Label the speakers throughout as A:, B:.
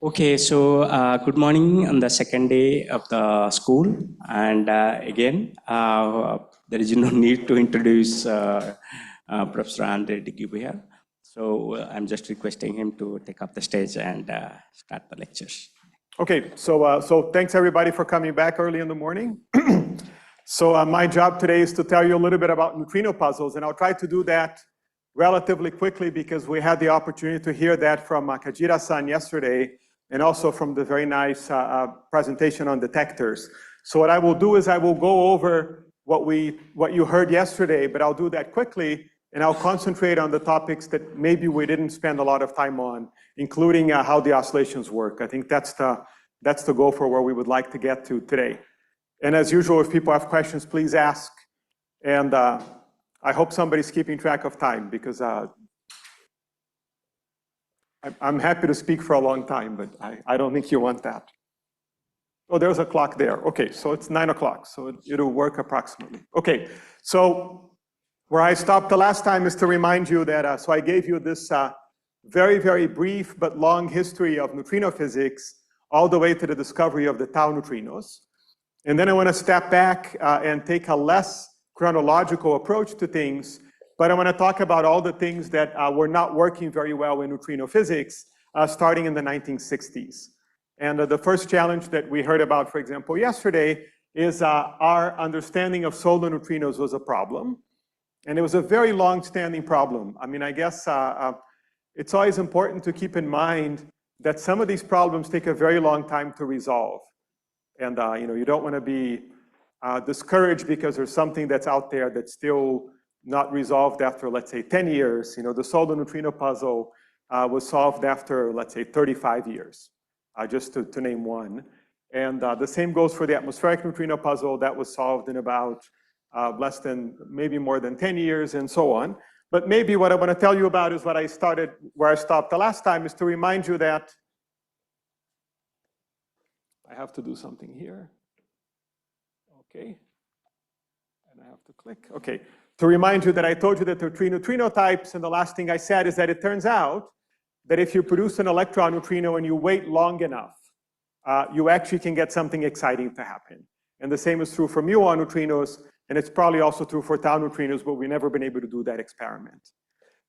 A: Okay, so good morning on the second day of the school, and again, there is no need to introduce Professor Andre Dighe here. So I'm just requesting him to take up the stage and start the lectures.
B: Okay, so thanks everybody for coming back early in the morning. So my job today is to tell you a little bit about neutrino puzzles, and I'll try to do that relatively quickly because we had the opportunity to hear that from Kajira-san yesterday, and also from the very nice presentation on detectors. So what I will do is I will go over what you heard yesterday, but I'll do that quickly, and I'll concentrate on the topics that maybe we didn't spend a lot of time on, including how the oscillations work. I think that's the goal for where we would like to get to today. And as usual, if people have questions, please ask. And I hope somebody's keeping track of time because I'm happy to speak for a long time, but I don't think you want that. Oh, there's a clock there. Okay, so it's 9 o'clock, so it'll work approximately. Okay, so where I stopped the last time is to remind you that, so I gave you this very, very brief but long history of neutrino physics all the way to the discovery of the tau neutrinos. And then I want to step back and take a less chronological approach to things, but I want to talk about all the things that were not working very well in neutrino physics starting in the 1960s. And the first challenge that we heard about, for example, yesterday is our understanding of solar neutrinos was a problem. And it was a very long-standing problem. I mean, I guess it's always important to keep in mind that some of these problems take a very long time to resolve. And you don't want to be discouraged because there's something that's out there that's still not resolved after, let's say, 10 years. The solar neutrino puzzle was solved after, let's say, 35 years, just to name one. And the same goes for the atmospheric neutrino puzzle that was solved in about less than, maybe more than 10 years and so on. But maybe what I want to tell you about is where I stopped the last time, is to remind you that I have to do something here. Okay. And I have to click. Okay. To remind you that I told you that there are three neutrino types, and the last thing I said is that it turns out that if you produce an electron neutrino and you wait long enough, you actually can get something exciting to happen. And the same is true for muon neutrinos, and it's probably also true for tau neutrinos, but we've never been able to do that experiment.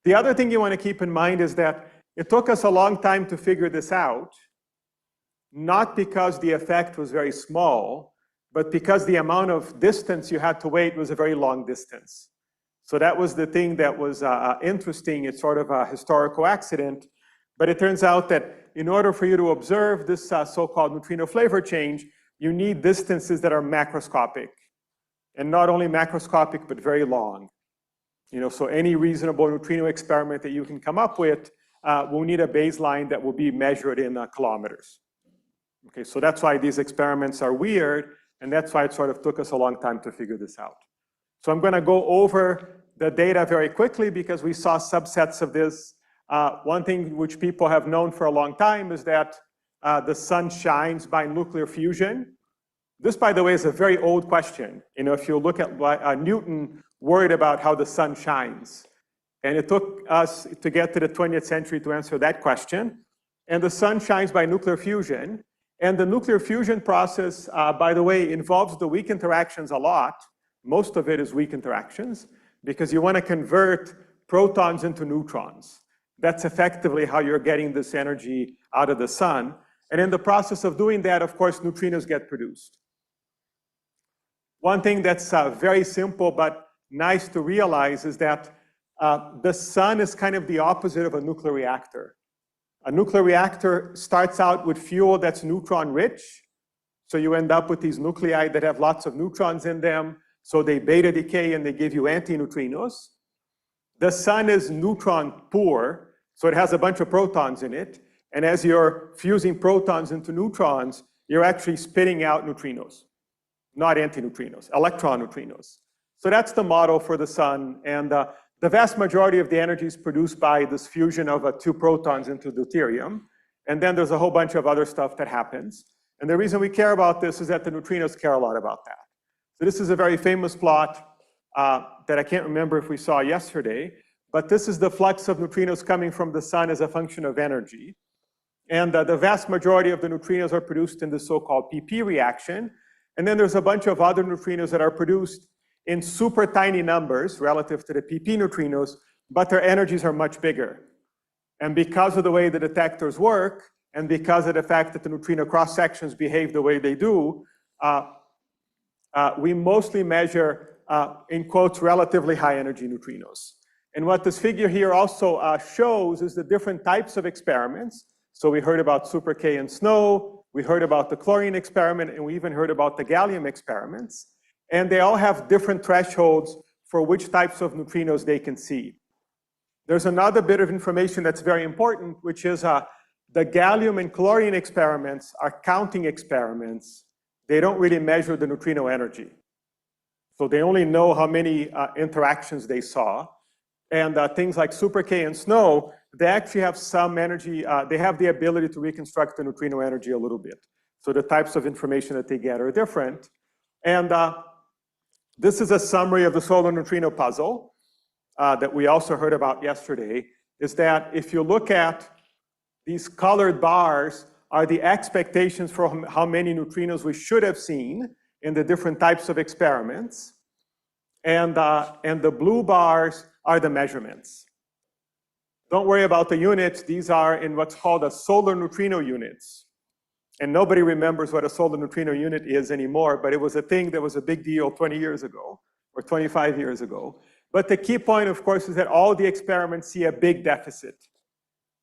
B: The other thing you want to keep in mind is that it took us a long time to figure this out, not because the effect was very small, but because the amount of distance you had to wait was a very long distance. So that was the thing that was interesting. It's sort of a historical accident, but it turns out that in order for you to observe this so-called neutrino flavor change, you need distances that are macroscopic. And not only macroscopic, but very long. So any reasonable neutrino experiment that you can come up with will need a baseline that will be measured in kilometers. Okay, so that's why these experiments are weird, and that's why it sort of took us a long time to figure this out. So I'm going to go over the data very quickly because we saw subsets of this. One thing which people have known for a long time is that the sun shines by nuclear fusion. This, by the way, is a very old question. If you look at Newton worried about how the sun shines. And it took us to get to the 20th century to answer that question. And the sun shines by nuclear fusion. And the nuclear fusion process, by the way, involves the weak interactions a lot. Most of it is weak interactions because you want to convert protons into neutrons. That's effectively how you're getting this energy out of the sun. And in the process of doing that, of course, neutrinos get produced. One thing that's very simple but nice to realize is that the sun is kind of the opposite of a nuclear reactor. A nuclear reactor starts out with fuel that's neutron rich. So you end up with these nuclei that have lots of neutrons in them. So they beta decay and they give you antineutrinos. The sun is neutron poor. So it has a bunch of protons in it. And as you're fusing protons into neutrons, you're actually spitting out neutrinos, not antineutrinos, electron neutrinos. So that's the model for the sun. And the vast majority of the energy is produced by this fusion of two protons into deuterium. And then there's a whole bunch of other stuff that happens. And the reason we care about this is that the neutrinos care a lot about that. So this is a very famous plot that I can't remember if we saw yesterday, but this is the flux of neutrinos coming from the sun as a function of energy. And the vast majority of the neutrinos are produced in the so-called PP reaction. And then there's a bunch of other neutrinos that are produced in super tiny numbers relative to the PP neutrinos, but their energies are much bigger. And because of the way the detectors work, and because of the fact that the neutrino cross-sections behave the way they do, we mostly measure, in quotes, relatively high energy neutrinos. And what this figure here also shows is the different types of experiments. So we heard about super K and snow, we heard about the chlorine experiment, and we even heard about the gallium experiments. And they all have different thresholds for which types of neutrinos they can see. There's another bit of information that's very important, which is the gallium and chlorine experiments are counting experiments. They don't really measure the neutrino energy. So they only know how many interactions they saw. And things like super K and snow, they actually have some energy, they have the ability to reconstruct the neutrino energy a little bit. So the types of information that they get are different. And this is a summary of the solar neutrino puzzle that we also heard about yesterday, is that if you look at these colored bars are the expectations for how many neutrinos we should have seen in the different types of experiments. And the blue bars are the measurements. Don't worry about the units. These are in what's called a solar neutrino units. And nobody remembers what a solar neutrino unit is anymore, but it was a thing that was a big deal 20 years ago or 25 years ago. But the key point, of course, is that all the experiments see a big deficit,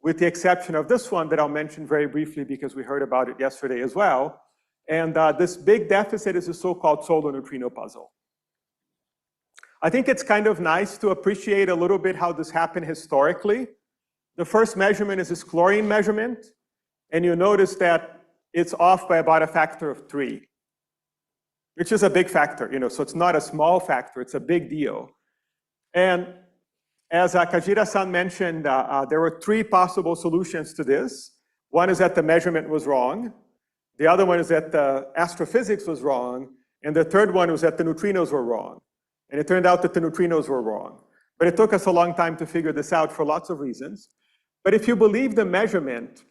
B: with the exception of this one that I'll mention very briefly because we heard about it yesterday as well. And this big deficit is the so-called solar neutrino puzzle. I think it's kind of nice to appreciate a little bit how this happened historically. The first measurement is this chlorine measurement, and you notice that it's off by about a factor of 3, which is a big factor, so it's not a small factor, it's a big deal. And as Kajira-san mentioned, there were 3 possible solutions to this. One is that the measurement was wrong, the other one is that the astrophysics was wrong, and the third one was that the neutrinos were wrong. And it turned out that the neutrinos were wrong. But it took us a long time to figure this out for lots of reasons. But if you believe the measurement,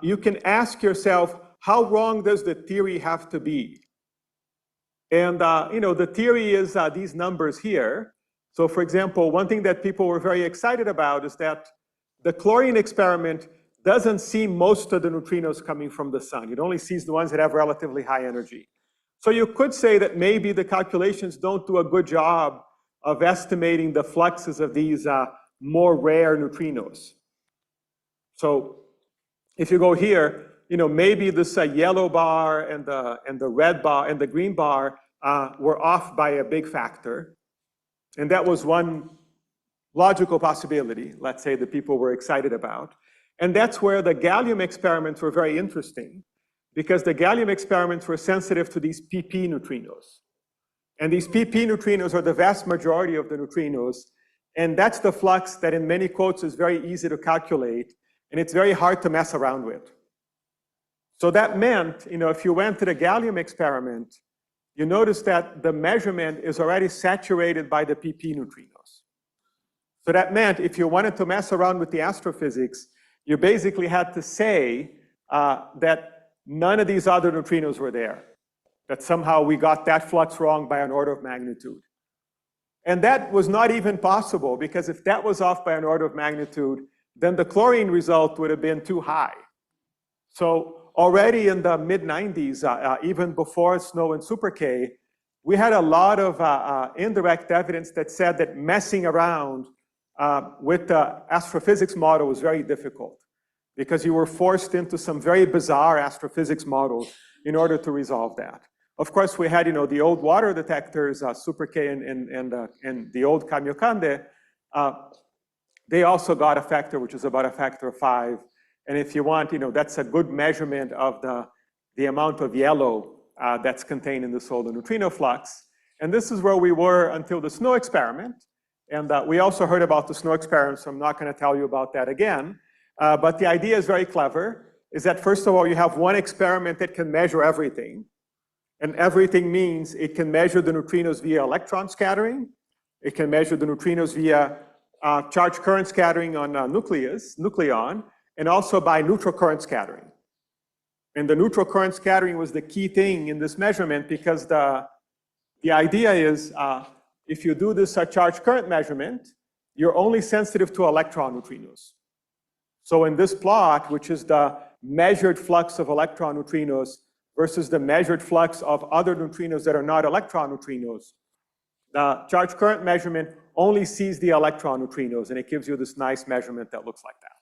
B: you can ask yourself, how wrong does the theory have to be? And the theory is these numbers here. So for example, one thing that people were very excited about is that the chlorine experiment doesn't see most of the neutrinos coming from the sun. It only sees the ones that have relatively high energy. So you could say that maybe the calculations don't do a good job of estimating the fluxes of these more rare neutrinos. So if you go here, maybe this yellow bar and the red bar and the green bar were off by a big factor. And that was one logical possibility, let's say, that people were excited about. And that's where the gallium experiments were very interesting, because the gallium experiments were sensitive to these PP neutrinos. And these PP neutrinos are the vast majority of the neutrinos. And that's the flux that in many quotes is very easy to calculate. And it's very hard to mess around with. So that meant, if you went to the gallium experiment, you notice that the measurement is already saturated by the PP neutrinos. So that meant if you wanted to mess around with the astrophysics, you basically had to say that none of these other neutrinos were there, that somehow we got that flux wrong by an order of magnitude. And that was not even possible, because if that was off by an order of magnitude, then the chlorine result would have been too high. So already in the mid-90s, even before snow and super K, we had a lot of indirect evidence that said that messing around with the astrophysics model was very difficult, because you were forced into some very bizarre astrophysics models in order to resolve that. Of course, we had, the old water detectors, super K and the old Kamiokande. They also got a factor which is about a factor of 5. And if you want, that's a good measurement of the amount of yellow that's contained in the solar neutrino flux. And this is where we were until the snow experiment. And we also heard about the snow experiment, so I'm not going to tell you about that again. But the idea is very clever, is that first of all, you have one experiment that can measure everything. And everything means it can measure the neutrinos via electron scattering. It can measure the neutrinos via charge current scattering on nucleon. and also by neutral current scattering. And the neutral current scattering was the key thing in this measurement, because the idea is if you do this charge current measurement, you're only sensitive to electron neutrinos. So in this plot, which is the measured flux of electron neutrinos versus the measured flux of other neutrinos that are not electron neutrinos, the charge current measurement only sees the electron neutrinos, and it gives you this nice measurement that looks like that.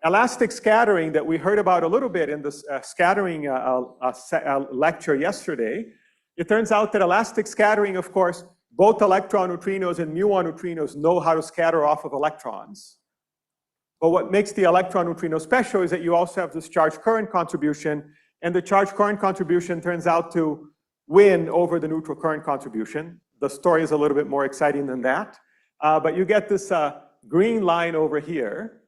B: Elastic scattering that we heard about a little bit in this scattering lecture yesterday, it turns out that elastic scattering, of course, both electron neutrinos and muon neutrinos know how to scatter off of electrons. But what makes the electron neutrino special is that you also have this charge current contribution, and the charge current contribution turns out to win over the neutral current contribution. The story is a little bit more exciting than that. But you get this green line over here,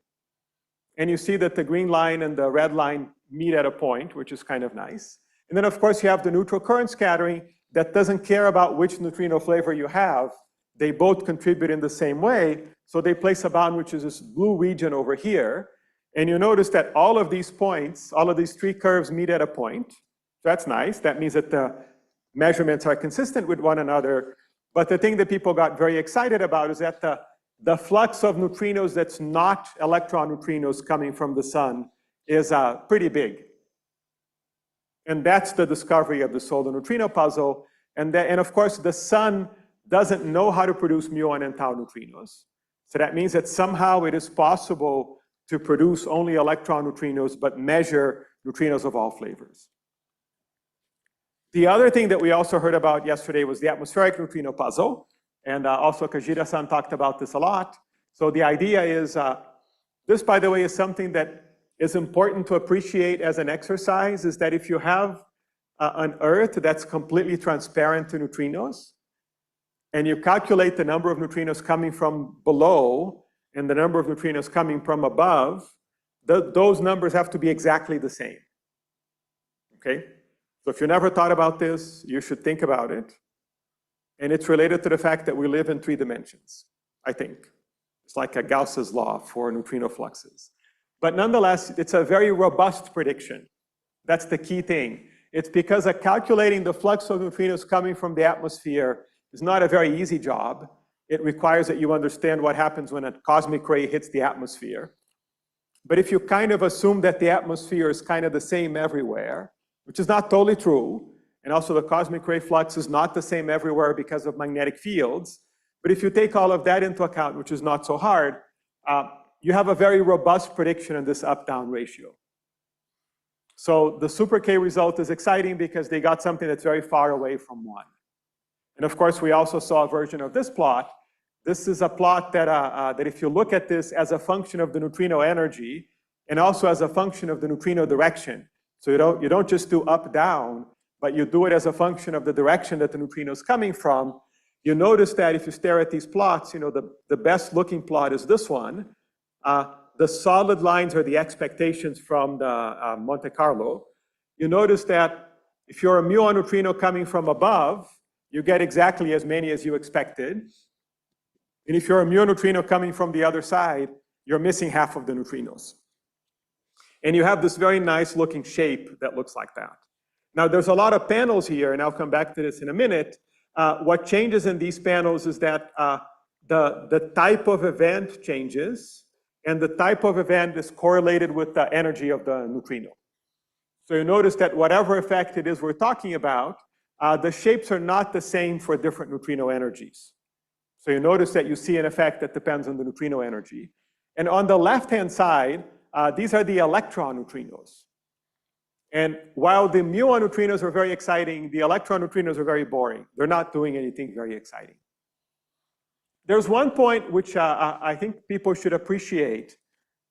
B: and you see that the green line and the red line meet at a point, which is kind of nice. And then, of course, you have the neutral current scattering that doesn't care about which neutrino flavor you have. They both contribute in the same way. So they place a bound, which is this blue region over here. And you notice that all of these points, all of these three curves meet at a point. That's nice. That means that the measurements are consistent with one another. But the thing that people got very excited about is that the flux of neutrinos that's not electron neutrinos coming from the sun is pretty big. And that's the discovery of the solar neutrino puzzle. And of course, the sun doesn't know how to produce muon and tau neutrinos. So that means that somehow it is possible to produce only electron neutrinos, but measure neutrinos of all flavors. The other thing that we also heard about yesterday was the atmospheric neutrino puzzle. And also Kajira-san talked about this a lot. So the idea is, this, by the way, is something that is important to appreciate as an exercise, is that if you have an Earth that's completely transparent to neutrinos, and you calculate the number of neutrinos coming from below and the number of neutrinos coming from above, those numbers have to be exactly the same. Okay? So if you never thought about this, you should think about it. And it's related to the fact that we live in 3 dimensions, I think. It's like a Gauss's law for neutrino fluxes. But nonetheless, it's a very robust prediction. That's the key thing. It's because calculating the flux of neutrinos coming from the atmosphere is not a very easy job. It requires that you understand what happens when a cosmic ray hits the atmosphere. But if you kind of assume that the atmosphere is kind of the same everywhere, which is not totally true, and also the cosmic ray flux is not the same everywhere because of magnetic fields, but if you take all of that into account, which is not so hard, you have a very robust prediction in this up-down ratio. So the super K result is exciting because they got something that's very far away from 1. And of course, we also saw a version of this plot. This is a plot that if you look at this as a function of the neutrino energy, and also as a function of the neutrino direction, so you don't just do up, down, but you do it as a function of the direction that the neutrino is coming from, you notice that if you stare at these plots, the best looking plot is this one. The solid lines are the expectations from the Monte Carlo. You notice that if you're a muon neutrino coming from above, you get exactly as many as you expected. And if you're a muon neutrino coming from the other side, you're missing half of the neutrinos. And you have this very nice looking shape that looks like that. Now there's a lot of panels here, and I'll come back to this in a minute. What changes in these panels is that the type of event changes, and the type of event is correlated with the energy of the neutrino. So you notice that whatever effect it is we're talking about, the shapes are not the same for different neutrino energies. So you notice that you see an effect that depends on the neutrino energy. And on the left-hand side, these are the electron neutrinos. And while the muon neutrinos are very exciting, the electron neutrinos are very boring. They're not doing anything very exciting. There's one point which I think people should appreciate,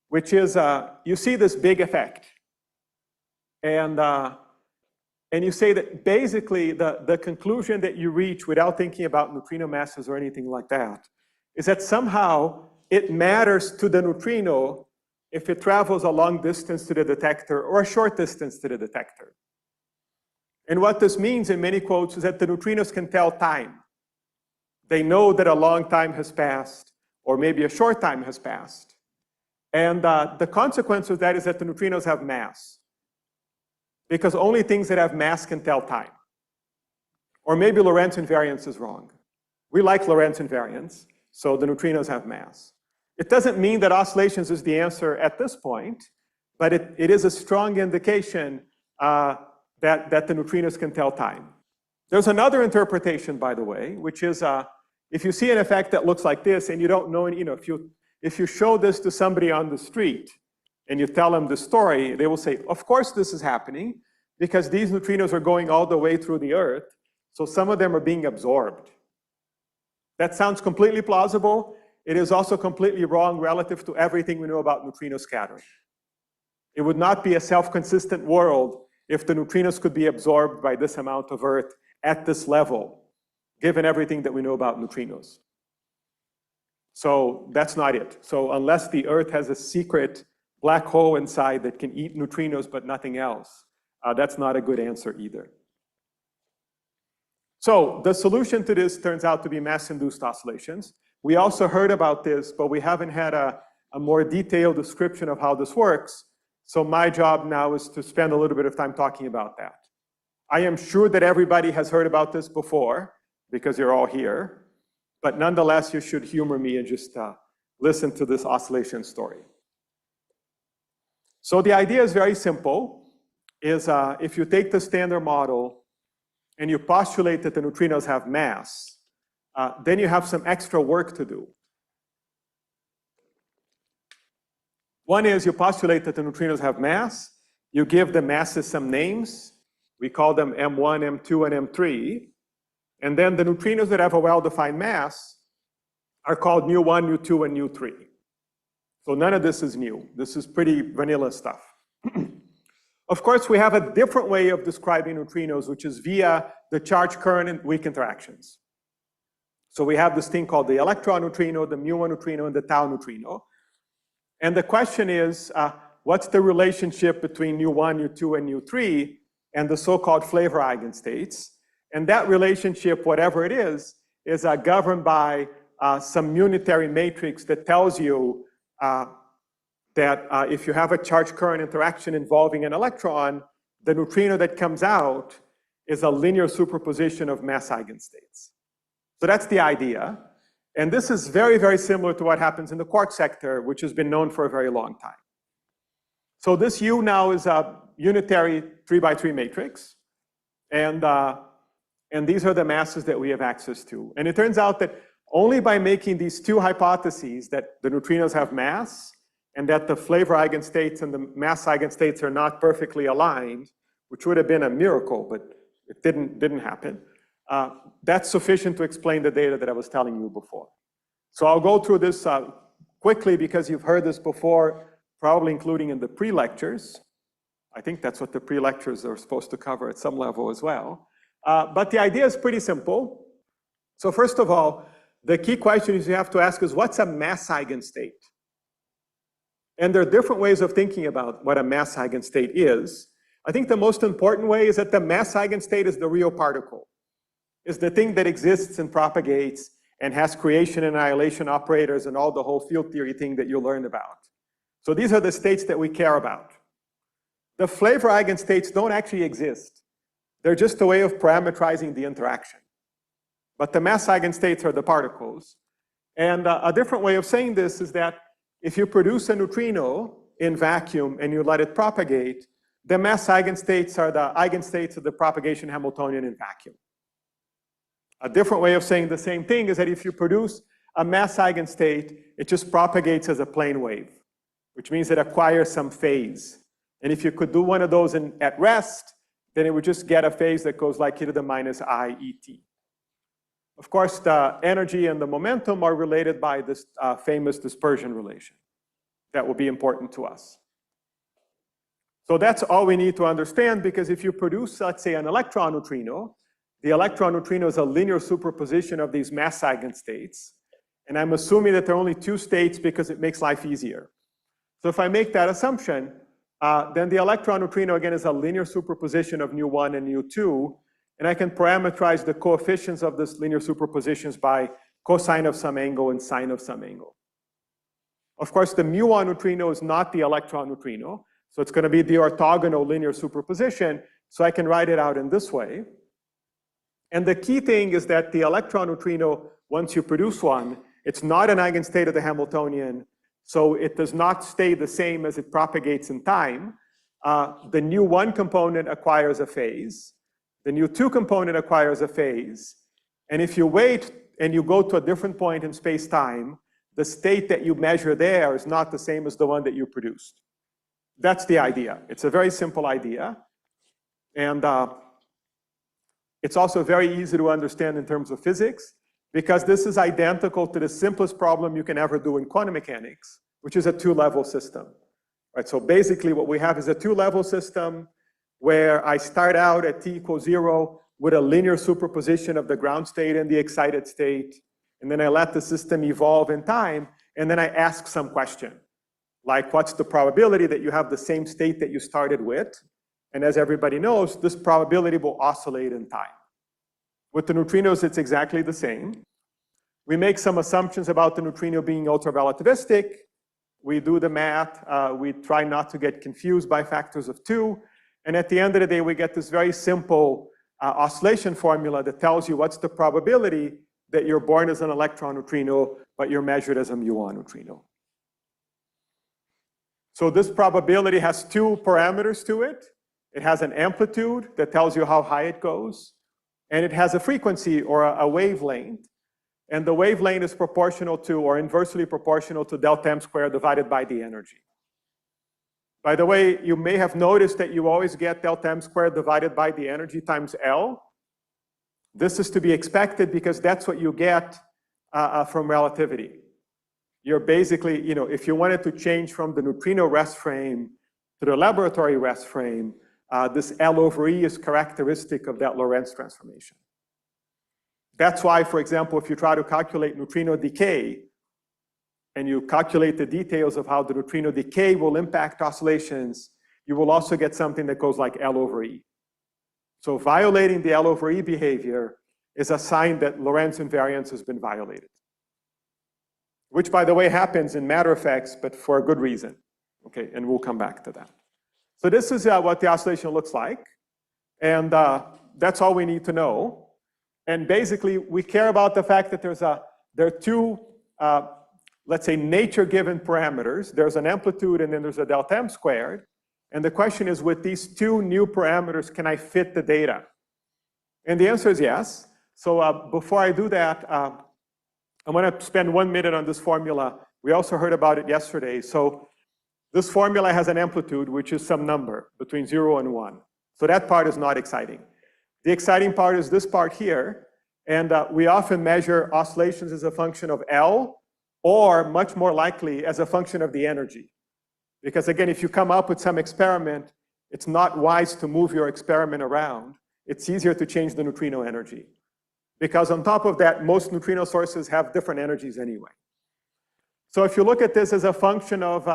B: which is you see this big effect. And you say that basically the conclusion that you reach without thinking about neutrino masses or anything like that is that somehow it matters to the neutrino if it travels a long distance to the detector or a short distance to the detector. And what this means in many quotes is that the neutrinos can tell time. They know that a long time has passed or maybe a short time has passed. And the consequence of that is that the neutrinos have mass, because only things that have mass can tell time. Or maybe Lorentz invariance is wrong. We like Lorentz invariance, so the neutrinos have mass. It doesn't mean that oscillations is the answer at this point, but it is a strong indication that the neutrinos can tell time. There's another interpretation, by the way, which is if you see an effect that looks like this and you don't know, if you show this to somebody on the street and you tell them the story, they will say, of course this is happening because these neutrinos are going all the way through the Earth, so some of them are being absorbed. That sounds completely plausible. It is also completely wrong relative to everything we know about neutrino scattering. It would not be a self-consistent world if the neutrinos could be absorbed by this amount of Earth at this level, given everything that we know about neutrinos. So that's not it. So unless the Earth has a secret black hole inside that can eat neutrinos but nothing else, that's not a good answer either. So the solution to this turns out to be mass-induced oscillations. We also heard about this, but we haven't had a more detailed description of how this works. So my job now is to spend a little bit of time talking about that. I am sure that everybody has heard about this before because you're all here, but nonetheless, you should humor me and just listen to this oscillation story. So the idea is very simple, is if you take the standard model and you postulate that the neutrinos have mass, then you have some extra work to do. One is you postulate that the neutrinos have mass, you give the masses some names, we call them M1, M2, and M3, and then the neutrinos that have a well-defined mass are called nu1, nu2, and nu3. So none of this is new. This is pretty vanilla stuff. Of course, we have a different way of describing neutrinos, which is via the charge, current, and weak interactions. So we have this thing called the electron neutrino, the mu1 neutrino, and the tau neutrino. And the question is, what's the relationship between nu1, nu2, and nu3 and the so-called flavor eigenstates? And that relationship, whatever it is governed by some unitary matrix that tells you that if you have a charge current interaction involving an electron, the neutrino that comes out is a linear superposition of mass eigenstates. So that's the idea. And this is very, very similar to what happens in the quark sector, which has been known for a very long time. So this U now is a unitary 3x3 matrix. And these are the masses that we have access to. And it turns out that only by making these two hypotheses, that the neutrinos have mass and that the flavor eigenstates and the mass eigenstates are not perfectly aligned, which would have been a miracle, but it didn't happen. That's sufficient to explain the data that I was telling you before. So I'll go through this quickly because you've heard this before, probably including in the pre-lectures. I think that's what the pre-lectures are supposed to cover at some level as well. But the idea is pretty simple. So first of all, the key question is you have to ask is, what's a mass eigenstate? And there are different ways of thinking about what a mass eigenstate is. I think the most important way is that the mass eigenstate is the real particle. Is the thing that exists and propagates and has creation and annihilation operators and all the whole field theory thing that you learned about. So these are the states that we care about. The flavor eigenstates don't actually exist. They're just a way of parameterizing the interaction. But the mass eigenstates are the particles. And a different way of saying this is that if you produce a neutrino in vacuum and you let it propagate, the mass eigenstates are the eigenstates of the propagation Hamiltonian in vacuum. A different way of saying the same thing is that if you produce a mass eigenstate, it just propagates as a plane wave, which means it acquires some phase. And if you could do one of those at rest, then it would just get a phase that goes like e to the minus I et. Of course, the energy and the momentum are related by this famous dispersion relation. That will be important to us. So that's all we need to understand, because if you produce, let's say, an electron neutrino, the electron neutrino is a linear superposition of these mass eigenstates. And I'm assuming that there are only two states because it makes life easier. So if I make that assumption, then the electron neutrino, again, is a linear superposition of nu1 and nu2. And I can parameterize the coefficients of this linear superpositions by cosine of some angle and sine of some angle. Of course, the muon neutrino is not the electron neutrino, so it's going to be the orthogonal linear superposition, so I can write it out in this way. And the key thing is that the electron neutrino, once you produce one, it's not an eigenstate of the Hamiltonian, so it does not stay the same as it propagates in time. The new one component acquires a phase. The new two component acquires a phase. And if you wait and you go to a different point in space-time, the state that you measure there is not the same as the one that you produced. That's the idea. It's a very simple idea. And it's also very easy to understand in terms of physics, because this is identical to the simplest problem you can ever do in quantum mechanics, which is a two-level system. Right, so basically what we have is a two-level system where I start out at t equals 0 with a linear superposition of the ground state and the excited state, and then I let the system evolve in time, and then I ask some question, like what's the probability that you have the same state that you started with? And as everybody knows, this probability will oscillate in time. With the neutrinos, it's exactly the same. We make some assumptions about the neutrino being ultra-relativistic. We do the math. We try not to get confused by factors of 2. And at the end of the day, we get this very simple oscillation formula that tells you what's the probability that you're born as an electron neutrino, but you're measured as a muon neutrino. So this probability has two parameters to it. It has an amplitude that tells you how high it goes, and it has a frequency or a wavelength. And the wavelength is proportional to or inversely proportional to delta m squared divided by the energy. By the way, you may have noticed that you always get delta m squared divided by the energy times L. This is to be expected because that's what you get from relativity. You're basically, you know, if you wanted to change from the neutrino rest frame to the laboratory rest frame, this L over E is characteristic of that Lorentz transformation. That's why, for example, if you try to calculate neutrino decay, and you calculate the details of how the neutrino decay will impact oscillations, you will also get something that goes like L over E. So violating the L over E behavior is a sign that Lorentz invariance has been violated. Which, by the way, happens in matter effects, but for a good reason. Okay, and we'll come back to that. So this is what the oscillation looks like. And that's all we need to know. And basically, we care about the fact that there are two, let's say, nature-given parameters. There's an amplitude, and then there's a delta m squared. And the question is, with these two new parameters, can I fit the data? And the answer is yes. So before I do that, I'm going to spend 1 minute on this formula. We also heard about it yesterday. So this formula has an amplitude, which is some number between 0 and 1. So that part is not exciting. The exciting part is this part here. And we often measure oscillations as a function of L, or much more likely as a function of the energy. Because again, if you come up with some experiment, it's not wise to move your experiment around. It's easier to change the neutrino energy. Because on top of that, most neutrino sources have different energies anyway. So if you look at this as a function of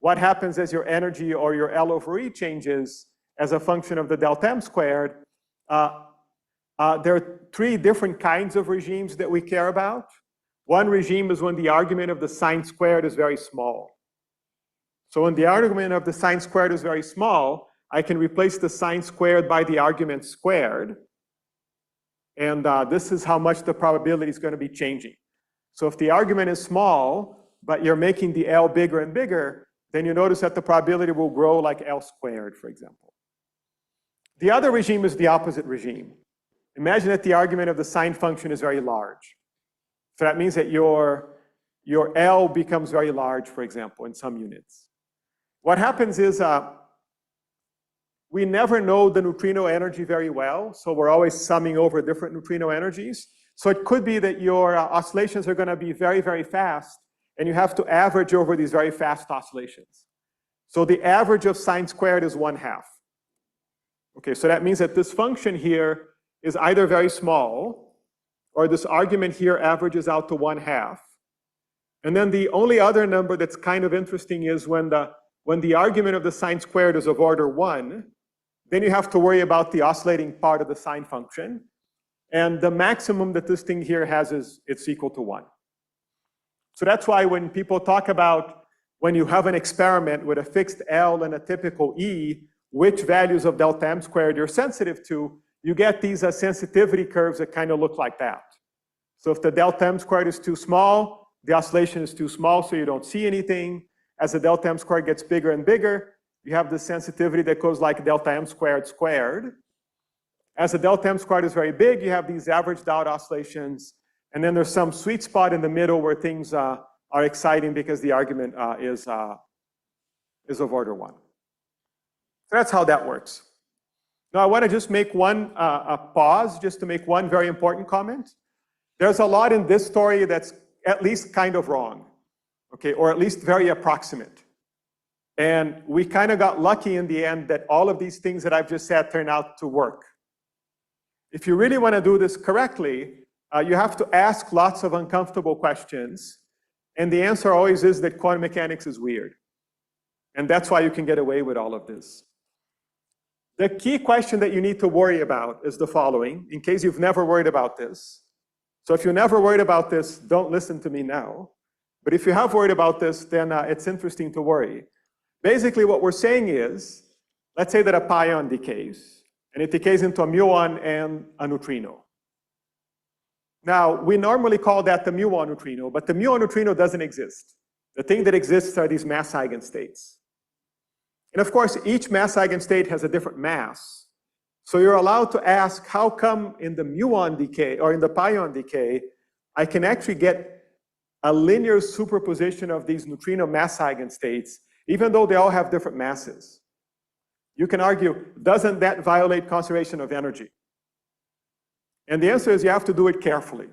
B: what happens as your energy or your L over E changes as a function of the delta m squared, there are three different kinds of regimes that we care about. One regime is when the argument of the sine squared is very small. So when the argument of the sine squared is very small, I can replace the sine squared by the argument squared. And this is how much the probability is going to be changing. So if the argument is small, but you're making the L bigger and bigger, then you notice that the probability will grow like L squared, for example. The other regime is the opposite regime. Imagine that the argument of the sine function is very large. So that means that your L becomes very large, for example, in some units. What happens is we never know the neutrino energy very well, so we're always summing over different neutrino energies. So it could be that your oscillations are going to be very, very fast, and you have to average over these very fast oscillations. So the average of sine squared is 1/2. Okay, so that means that this function here is either very small, or this argument here averages out to 1/2. And then the only other number that's kind of interesting is when the argument of the sine squared is of order 1, then you have to worry about the oscillating part of the sine function. And the maximum that this thing here has is it's equal to 1. So that's why when people talk about when you have an experiment with a fixed L and a typical E, which values of delta M squared you're sensitive to, you get these sensitivity curves that kind of look like that. So if the delta M squared is too small, the oscillation is too small, so you don't see anything. As the delta M squared gets bigger and bigger, you have the sensitivity that goes like delta M squared squared. As the delta M squared is very big, you have these averaged out oscillations, and then there's some sweet spot in the middle where things are exciting because the argument is of order 1. So that's how that works. Now I want to just make one pause, just to make one very important comment. There's a lot in this story that's at least kind of wrong, okay, or at least very approximate. And we kind of got lucky in the end that all of these things that I've just said turn out to work. If you really want to do this correctly, you have to ask lots of uncomfortable questions. And the answer always is that quantum mechanics is weird. And that's why you can get away with all of this. The key question that you need to worry about is the following, in case you've never worried about this. So if you never worried about this, don't listen to me now. But if you have worried about this, then it's interesting to worry. Basically, what we're saying is, let's say that a pion decays, and it decays into a muon and a neutrino. Now, we normally call that the muon neutrino, but the muon neutrino doesn't exist. The thing that exists are these mass eigenstates. And of course, each mass eigenstate has a different mass. So you're allowed to ask, how come in the muon decay, or in the pion decay, I can actually get a linear superposition of these neutrino mass eigenstates, even though they all have different masses? You can argue, doesn't that violate conservation of energy? And the answer is you have to do it carefully.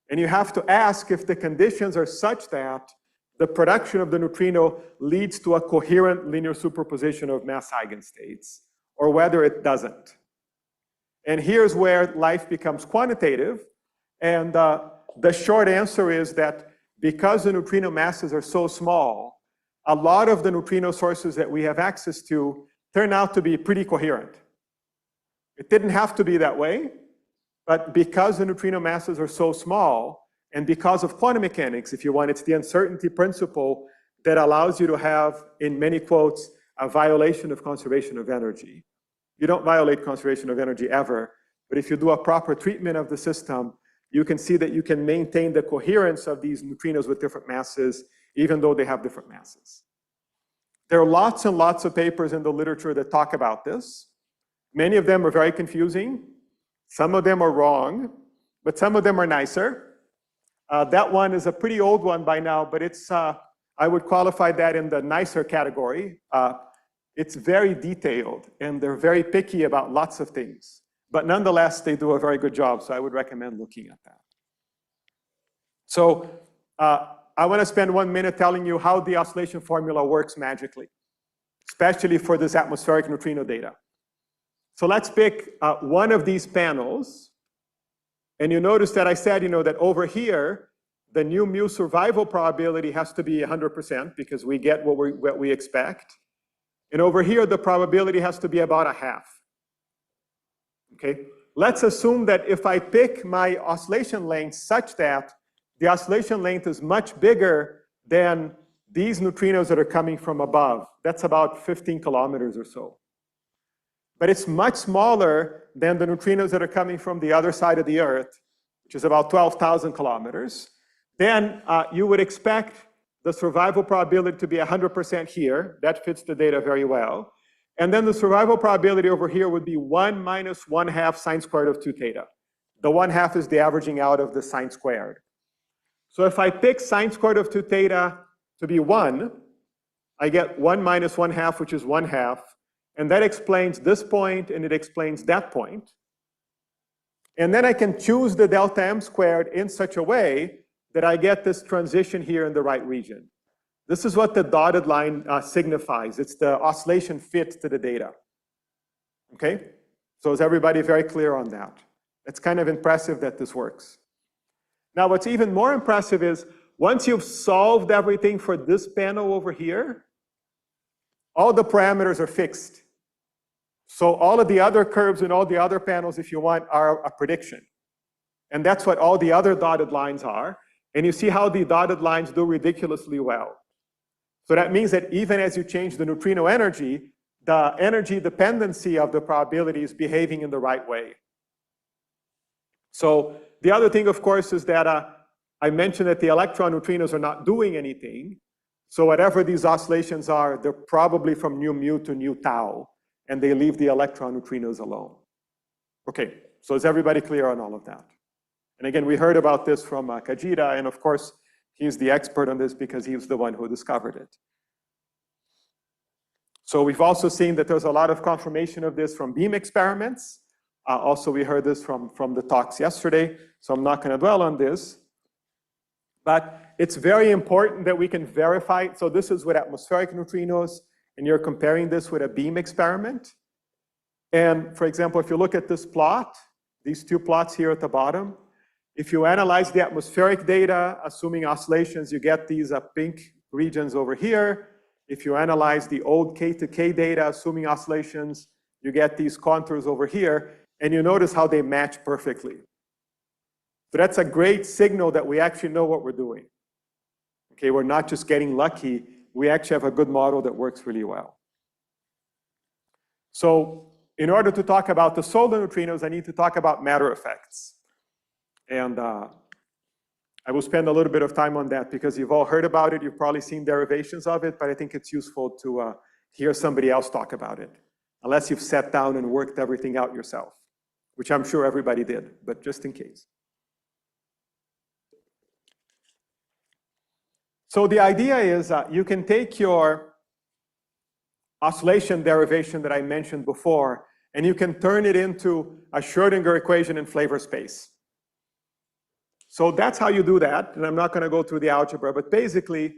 B: And you have to ask if the conditions are such that the production of the neutrino leads to a coherent linear superposition of mass eigenstates, or whether it doesn't. And here's where life becomes quantitative. And the short answer is that because the neutrino masses are so small, a lot of the neutrino sources that we have access to turn out to be pretty coherent. It didn't have to be that way, but because the neutrino masses are so small, and because of quantum mechanics, if you want, it's the uncertainty principle that allows you to have, in many quotes, a violation of conservation of energy. You don't violate conservation of energy ever, but if you do a proper treatment of the system, you can see that you can maintain the coherence of these neutrinos with different masses, even though they have different masses. There are lots and lots of papers in the literature that talk about this. Many of them are very confusing. Some of them are wrong, but some of them are nicer. That one is a pretty old one by now, but it's, I would qualify that in the nicer category. It's very detailed, and they're very picky about lots of things. But nonetheless, they do a very good job, so I would recommend looking at that. So I want to spend 1 minute telling you how the oscillation formula works magically, especially for this atmospheric neutrino data. So let's pick one of these panels. And you notice that I said, that over here, the new mu survival probability has to be 100% because we get what we expect. And over here, the probability has to be about a half. Okay? Let's assume that if I pick my oscillation length such that the oscillation length is much bigger than these neutrinos that are coming from above. That's about 15 kilometers or so. But it's much smaller than the neutrinos that are coming from the other side of the Earth, which is about 12,000 kilometers. Then you would expect the survival probability to be 100% here. That fits the data very well. And then the survival probability over here would be 1 minus 1/2 sine squared of 2 theta. The 1/2 is the averaging out of the sine squared. So if I pick sine squared of 2 theta to be 1, I get 1 minus 1/2, which is 1/2. And that explains this point, and it explains that point. And then I can choose the delta M squared in such a way that I get this transition here in the right region. This is what the dotted line signifies. It's the oscillation fit to the data. Okay? So is everybody very clear on that? It's kind of impressive that this works. Now, what's even more impressive is once you've solved everything for this panel over here, all the parameters are fixed. So all of the other curves and all the other panels, if you want, are a prediction. And that's what all the other dotted lines are. And you see how the dotted lines do ridiculously well. So that means that even as you change the neutrino energy, the energy dependency of the probability is behaving in the right way. So the other thing, of course, is that I mentioned that the electron neutrinos are not doing anything. So whatever these oscillations are, they're probably from nu mu to nu tau, and they leave the electron neutrinos alone. Okay, so is everybody clear on all of that? And again, we heard about this from Kajita, and of course, he's the expert on this because he was the one who discovered it. So we've also seen that there's a lot of confirmation of this from beam experiments. Also, we heard this from the talks yesterday, so I'm not going to dwell on this. But it's very important that we can verify. So this is with atmospheric neutrinos, and you're comparing this with a beam experiment. And for example, if you look at this plot, these two plots here at the bottom, if you analyze the atmospheric data, assuming oscillations, you get these pink regions over here. If you analyze the old K to K data, assuming oscillations, you get these contours over here, and you notice how they match perfectly. So that's a great signal that we actually know what we're doing. Okay, we're not just getting lucky, we actually have a good model that works really well. So in order to talk about the solar neutrinos, I need to talk about matter effects. And I will spend a little bit of time on that because you've all heard about it, you've probably seen derivations of it, but I think it's useful to hear somebody else talk about it, unless you've sat down and worked everything out yourself, which I'm sure everybody did, but just in case. So the idea is you can take your oscillation derivation that I mentioned before, and you can turn it into a Schrödinger equation in flavor space. So that's how you do that, and I'm not going to go through the algebra, but basically,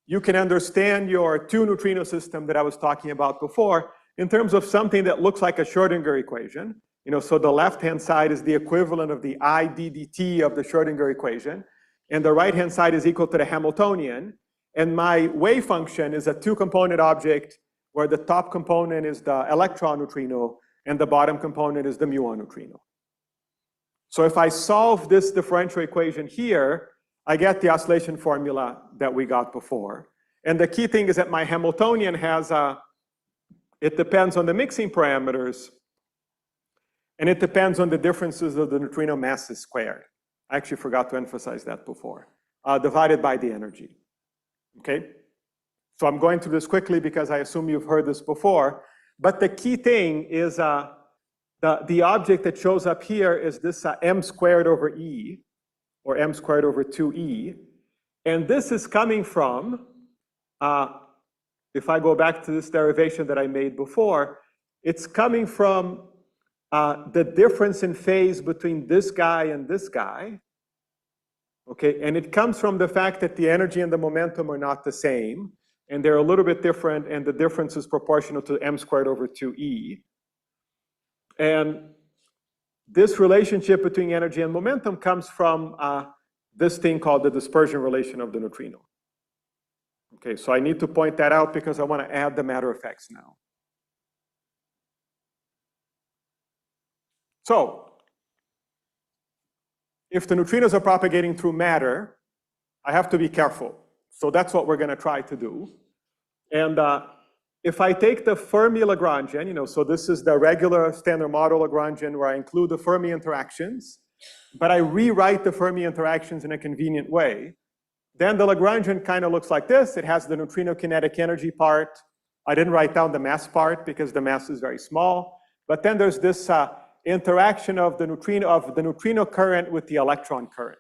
B: you can understand your two neutrino system that I was talking about before in terms of something that looks like a Schrödinger equation. So the left-hand side is the equivalent of the I dt of the Schrödinger equation, and the right-hand side is equal to the Hamiltonian, and my wave function is a two-component object where the top component is the electron neutrino, and the bottom component is the muon neutrino. So if I solve this differential equation here, I get the oscillation formula that we got before. And the key thing is that my Hamiltonian has it depends on the mixing parameters, and it depends on the differences of the neutrino masses squared. I actually forgot to emphasize that before. Divided by the energy, okay? So I'm going through this quickly because I assume you've heard this before, but the key thing is the object that shows up here is this m squared over e, or m squared over 2e. And this is coming from, if I go back to this derivation that I made before, it's coming from the difference in phase between this guy and this guy. Okay, and it comes from the fact that the energy and the momentum are not the same, and they're a little bit different, and the difference is proportional to m squared over 2e. And this relationship between energy and momentum comes from this thing called the dispersion relation of the neutrino. Okay, so I need to point that out because I want to add the matter effects now. So, if the neutrinos are propagating through matter, I have to be careful. So that's what we're going to try to do. And if I take the Fermi Lagrangian, so this is the regular standard model Lagrangian where I include the Fermi interactions, but I rewrite the Fermi interactions in a convenient way, then the Lagrangian kind of looks like this. It has the neutrino kinetic energy part. I didn't write down the mass part because the mass is very small. But then there's this interaction of the neutrino current with the electron current.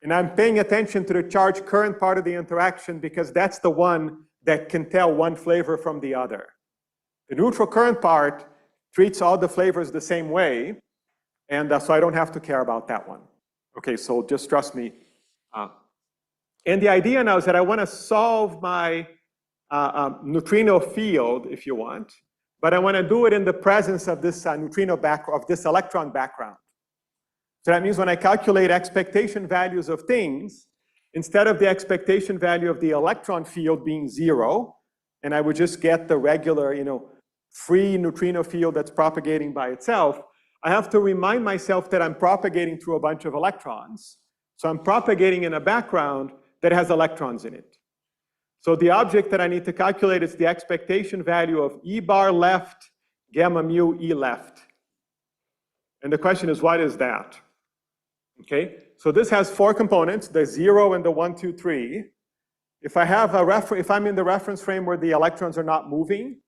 B: And I'm paying attention to the charge current part of the interaction because that's the one that can tell one flavor from the other. The neutral current part treats all the flavors the same way, and so I don't have to care about that one. Okay, so just trust me. And the idea now is that I want to solve my neutrino field, if you want, but I want to do it in the presence of this this electron background. So that means when I calculate expectation values of things, instead of the expectation value of the electron field being 0, and I would just get the regular, free neutrino field that's propagating by itself, I have to remind myself that I'm propagating through a bunch of electrons. So I'm propagating in a background that has electrons in it. So the object that I need to calculate is the expectation value of E bar left, gamma mu E left. And the question is, what is that? Okay, so this has 4 components, the 0 and the 1, 2, 3. If I'm in the reference frame where the electrons are not moving,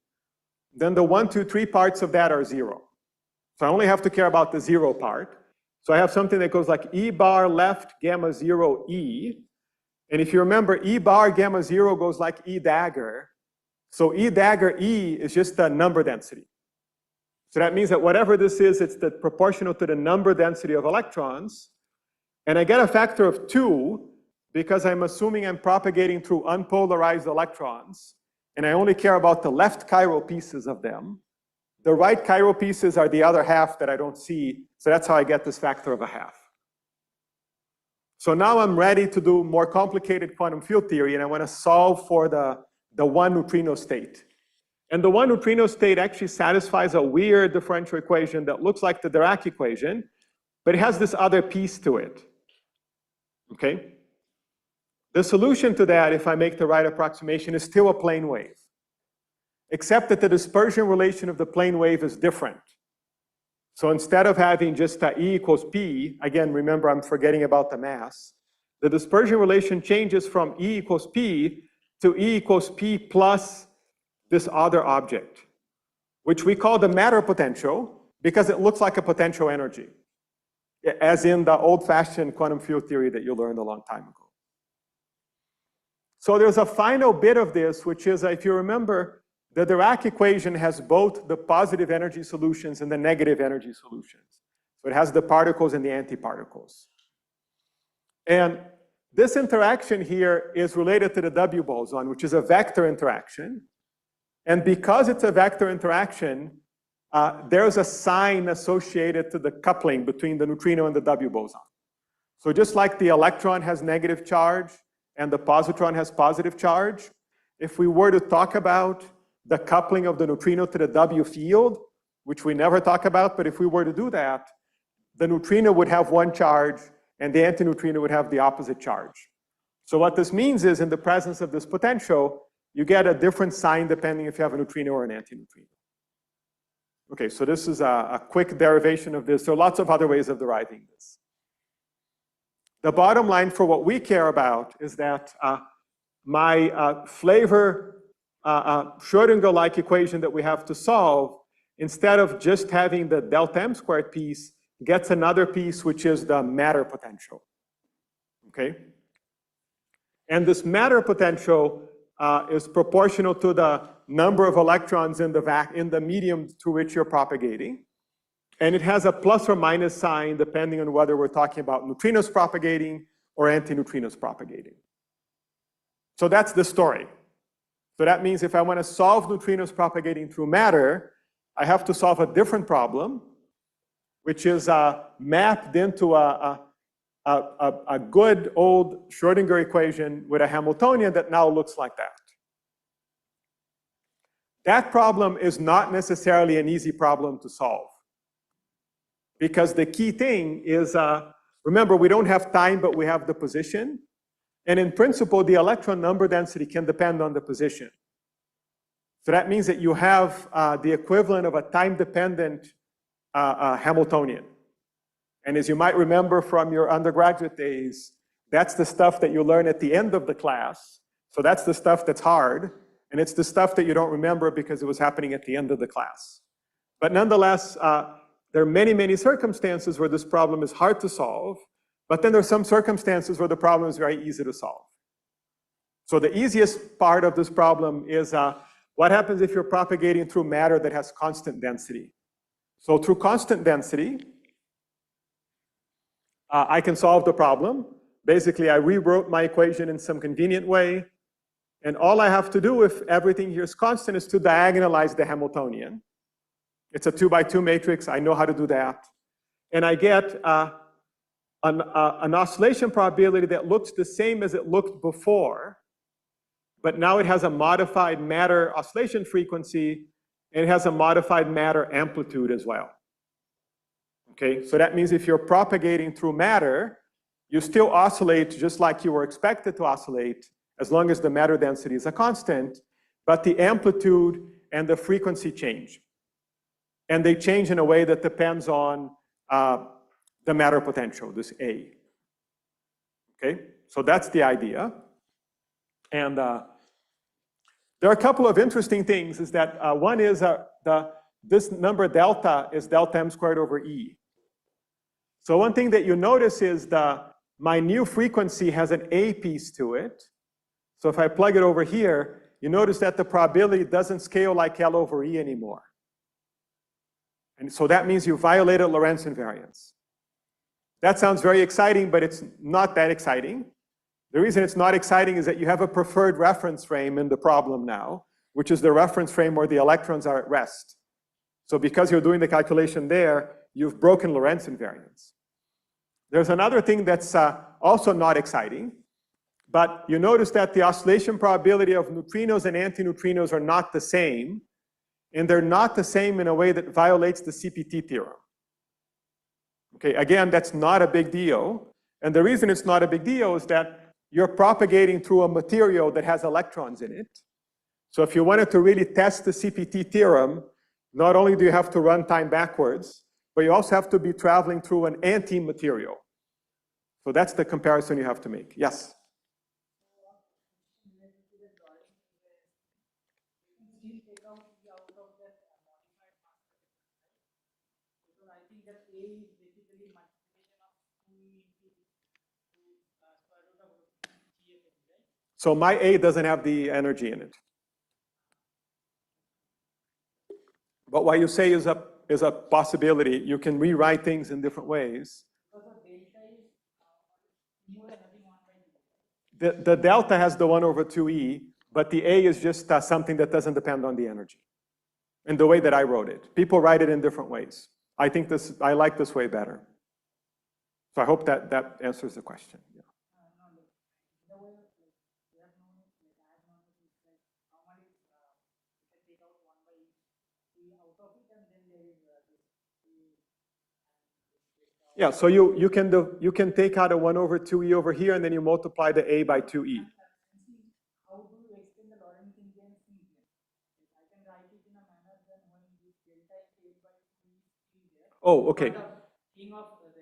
B: then the 1, 2, 3 parts of that are 0. So I only have to care about the 0 part. So I have something that goes like E bar left, gamma 0 E. And if you remember, E bar gamma 0 goes like E dagger. So E dagger E is just the number density. So that means that whatever this is, it's proportional to the number density of electrons. And I get a factor of 2 because I'm assuming I'm propagating through unpolarized electrons. And I only care about the left chiral pieces of them. The right chiral pieces are the other half that I don't see. So that's how I get this factor of a half. So now I'm ready to do more complicated quantum field theory, and I want to solve for the one neutrino state. And the one neutrino state actually satisfies a weird differential equation that looks like the Dirac equation, but it has this other piece to it. Okay? The solution to that, if I make the right approximation, is still a plane wave, except that the dispersion relation of the plane wave is different. So instead of having just E equals P, again, remember I'm forgetting about the mass, the dispersion relation changes from E equals P to E equals P plus this other object, which we call the matter potential because it looks like a potential energy, as in the old-fashioned quantum field theory that you learned a long time ago. So there's a final bit of this, which is, if you remember, the Dirac equation has both the positive energy solutions and the negative energy solutions. So it has the particles and the antiparticles. And this interaction here is related to the W boson, which is a vector interaction. And because it's a vector interaction, there's a sign associated to the coupling between the neutrino and the W boson. So just like the electron has negative charge and the positron has positive charge, if we were to talk about the coupling of the neutrino to the W field, which we never talk about, but if we were to do that, the neutrino would have one charge and the antineutrino would have the opposite charge. So what this means is, in the presence of this potential, you get a different sign depending if you have a neutrino or an antineutrino. Okay, so this is a quick derivation of this. There are lots of other ways of deriving this. The bottom line for what we care about is that my flavor Schrodinger-like equation that we have to solve, instead of just having the delta m squared piece, gets another piece, which is the matter potential. Okay? And this matter potential is proportional to the number of electrons in the medium through which you're propagating. And it has a plus or minus sign depending on whether we're talking about neutrinos propagating or antineutrinos propagating. So that's the story. So that means if I want to solve neutrinos propagating through matter, I have to solve a different problem, which is mapped into a good old Schrodinger equation with a Hamiltonian that now looks like that. That problem is not necessarily an easy problem to solve, because the key thing is, remember, we don't have time, but we have the position. And in principle, the electron number density can depend on the position. So that means that you have the equivalent of a time-dependent Hamiltonian. And as you might remember from your undergraduate days, that's the stuff that you learn at the end of the class. So that's the stuff that's hard. And it's the stuff that you don't remember because it was happening at the end of the class. But nonetheless, there are many, many circumstances where this problem is hard to solve. But then there's some circumstances where the problem is very easy to solve. So the easiest part of this problem is what happens if you're propagating through matter that has constant density. So through constant density, I can solve the problem. Basically, I rewrote my equation in some convenient way. And all I have to do, if everything here is constant, is to diagonalize the Hamiltonian. It's a 2x2 matrix. I know how to do that. And I get an oscillation probability that looks the same as it looked before, but now it has a modified matter oscillation frequency, and it has a modified matter amplitude as well. Okay, so that means if you're propagating through matter, you still oscillate just like you were expected to oscillate as long as the matter density is a constant, but the amplitude and the frequency change. And they change in a way that depends on the matter potential, this A. Okay, so that's the idea. And there are a couple of interesting things, is that one is this number delta is delta m squared over E. So one thing that you notice is my new frequency has an A piece to it. So if I plug it over here, you notice that the probability doesn't scale like L over E anymore. And so that means you violated Lorentz invariance. That sounds very exciting, but it's not that exciting. The reason it's not exciting is that you have a preferred reference frame in the problem now, which is the reference frame where the electrons are at rest. So because you're doing the calculation there, you've broken Lorentz invariance. There's another thing that's also not exciting, but you notice that the oscillation probability of neutrinos and antineutrinos are not the same, and they're not the same in a way that violates the CPT theorem. Okay, again, that's not a big deal, and the reason it's not a big deal is that you're propagating through a material that has electrons in it. So if you wanted to really test the CPT theorem, not only do you have to run time backwards, but you also have to be traveling through an anti-material. So that's the comparison you have to make. Yes? So my A doesn't have the energy in it. But what you say is a possibility. You can rewrite things in different ways. The delta has the 1 over 2e, but the A is just something that doesn't depend on the energy. In the way that I wrote it. People write it in different ways. I like this way better. So I hope that answers the question. Yeah. Yeah, so you can take out a 1 over 2e over here, and then you multiply the A by 2e.
C: How do you extend the Lorentz invariance? I can write it in a manner that when this delta A by 2e is there.
B: Oh, okay.
C: The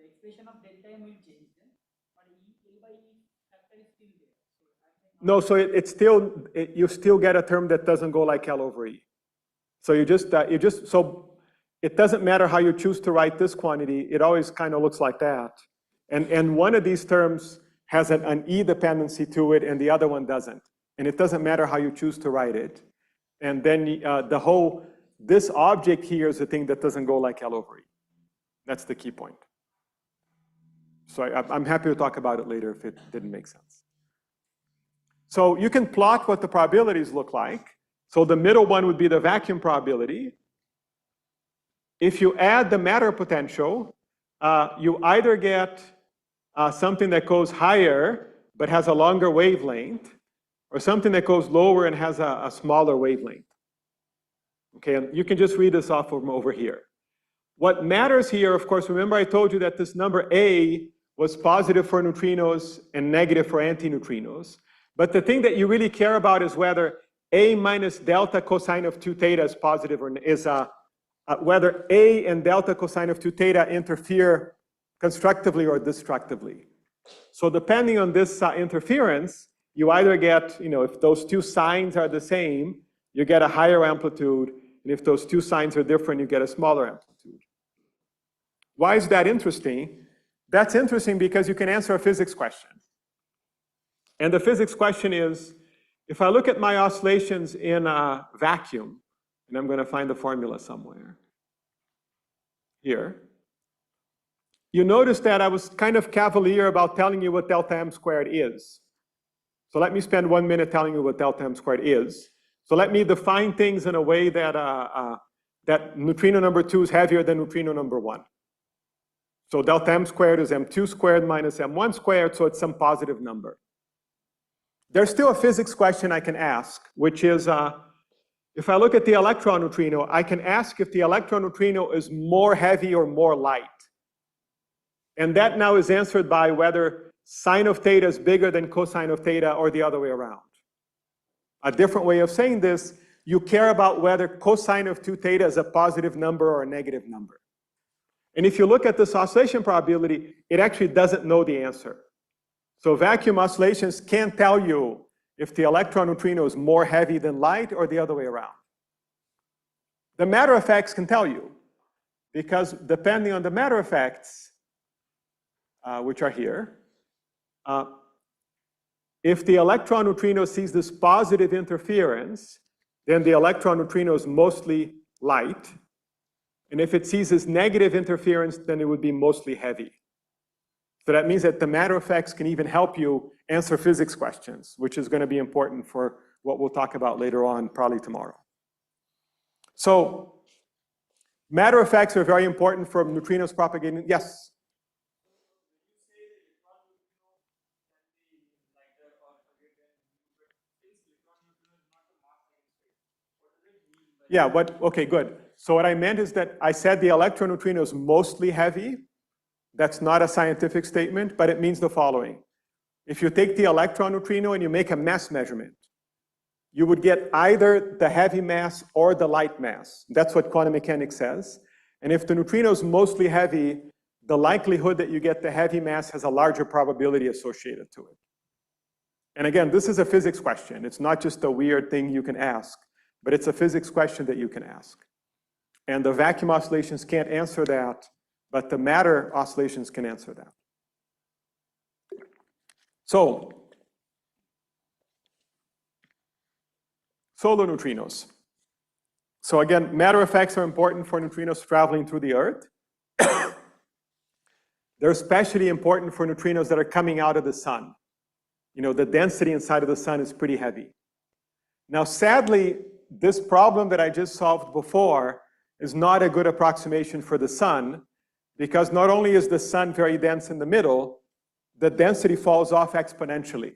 C: expression of delta M will change then, but A by E factor is still there.
B: No, so you still get a term that doesn't go like L over E. So so it doesn't matter how you choose to write this quantity, it always kind of looks like that. And one of these terms has an E dependency to it and the other one doesn't. And it doesn't matter how you choose to write it. And then this object here is the thing that doesn't go like L over E. That's the key point. So I'm happy to talk about it later if it didn't make sense. So you can plot what the probabilities look like. So the middle one would be the vacuum probability. If you add the matter potential, you either get something that goes higher but has a longer wavelength, or something that goes lower and has a smaller wavelength. Okay, and you can just read this off from over here. What matters here, of course, remember I told you that this number A was positive for neutrinos and negative for antineutrinos. But the thing that you really care about is whether A minus delta cosine of 2 theta is positive or is whether A and delta cosine of 2 theta interfere constructively or destructively. So depending on this interference, you either get, if those two signs are the same, you get a higher amplitude, and if those two signs are different, you get a smaller amplitude. Why is that interesting? That's interesting because you can answer a physics question. And the physics question is, if I look at my oscillations in a vacuum, and I'm going to find the formula somewhere here, you notice that I was kind of cavalier about telling you what delta m squared is. So let me spend 1 minute telling you what delta m squared is. So let me define things in a way that, that neutrino number 2 is heavier than neutrino number 1. So delta m squared is m2 squared minus m1 squared, so it's some positive number. There's still a physics question I can ask, which is, if I look at the electron neutrino, I can ask if the electron neutrino is more heavy or more light. And that now is answered by whether sine of theta is bigger than cosine of theta or the other way around. A different way of saying this, you care about whether cosine of 2 theta is a positive number or a negative number. And if you look at this oscillation probability, it actually doesn't know the answer. So vacuum oscillations can't tell you if the electron neutrino is more heavy than light or the other way around. The matter effects can tell you, because depending on the matter effects, which are here, if the electron neutrino sees this positive interference, then the electron neutrino is mostly light. And if it sees this negative interference, then it would be mostly heavy. So that means that the matter effects can even help you answer physics questions, which is going to be important for what we'll talk about later on, probably tomorrow. So matter effects are very important for neutrinos propagating. Yes? Yeah, okay, good. So what I meant is that I said the electron neutrino is mostly heavy. That's not a scientific statement, but it means the following. If you take the electron neutrino and you make a mass measurement, you would get either the heavy mass or the light mass. That's what quantum mechanics says. And if the neutrino is mostly heavy, the likelihood that you get the heavy mass has a larger probability associated to it. And again, this is a physics question. It's not just a weird thing you can ask, but it's a physics question that you can ask. And the vacuum oscillations can't answer that, but the matter oscillations can answer that. So, solar neutrinos. So again, matter effects are important for neutrinos traveling through the Earth. They're especially important for neutrinos that are coming out of the sun. You know, the density inside of the sun is pretty heavy. Now, sadly, this problem that I just solved before is not a good approximation for the sun, because not only is the sun very dense in the middle, the density falls off exponentially.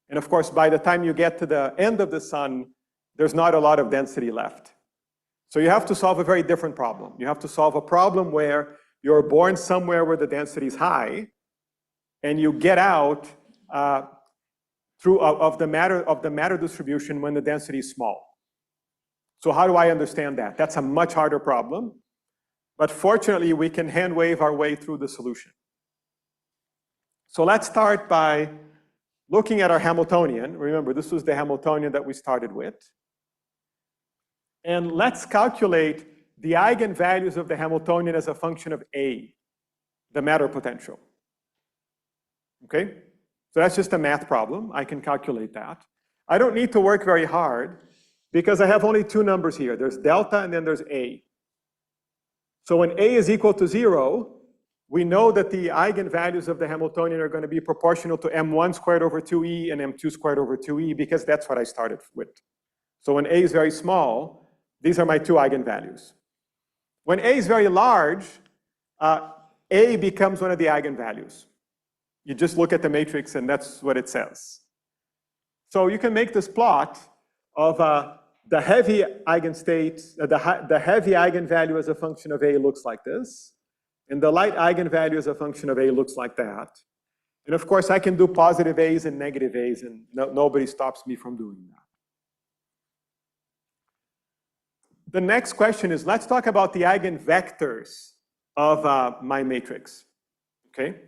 B: And of course, by the time you get to the end of the sun, there's not a lot of density left. So you have to solve a very different problem. You have to solve a problem where you're born somewhere where the density is high, and you get out of the matter distribution when the density is small. So how do I understand that? That's a much harder problem, but fortunately we can hand wave our way through the solution. So let's start by looking at our Hamiltonian. Remember, this was the Hamiltonian that we started with. And let's calculate the eigenvalues of the Hamiltonian as a function of A, the matter potential. Okay? So that's just a math problem. I can calculate that. I don't need to work very hard because I have only two numbers here. There's delta and then there's A. So when A is equal to 0, we know that the eigenvalues of the Hamiltonian are going to be proportional to m1 squared over 2e and m2 squared over 2e, because that's what I started with. So when A is very small, these are my two eigenvalues. When A is very large, A becomes one of the eigenvalues. You just look at the matrix and that's what it says. So you can make this plot of the heavy eigenstate, the heavy eigenvalue as a function of A looks like this. And the light eigenvalue as a function of A looks like that. And of course, I can do positive A's and negative A's, and nobody stops me from doing that. The next question is, let's talk about the eigenvectors of my matrix, okay?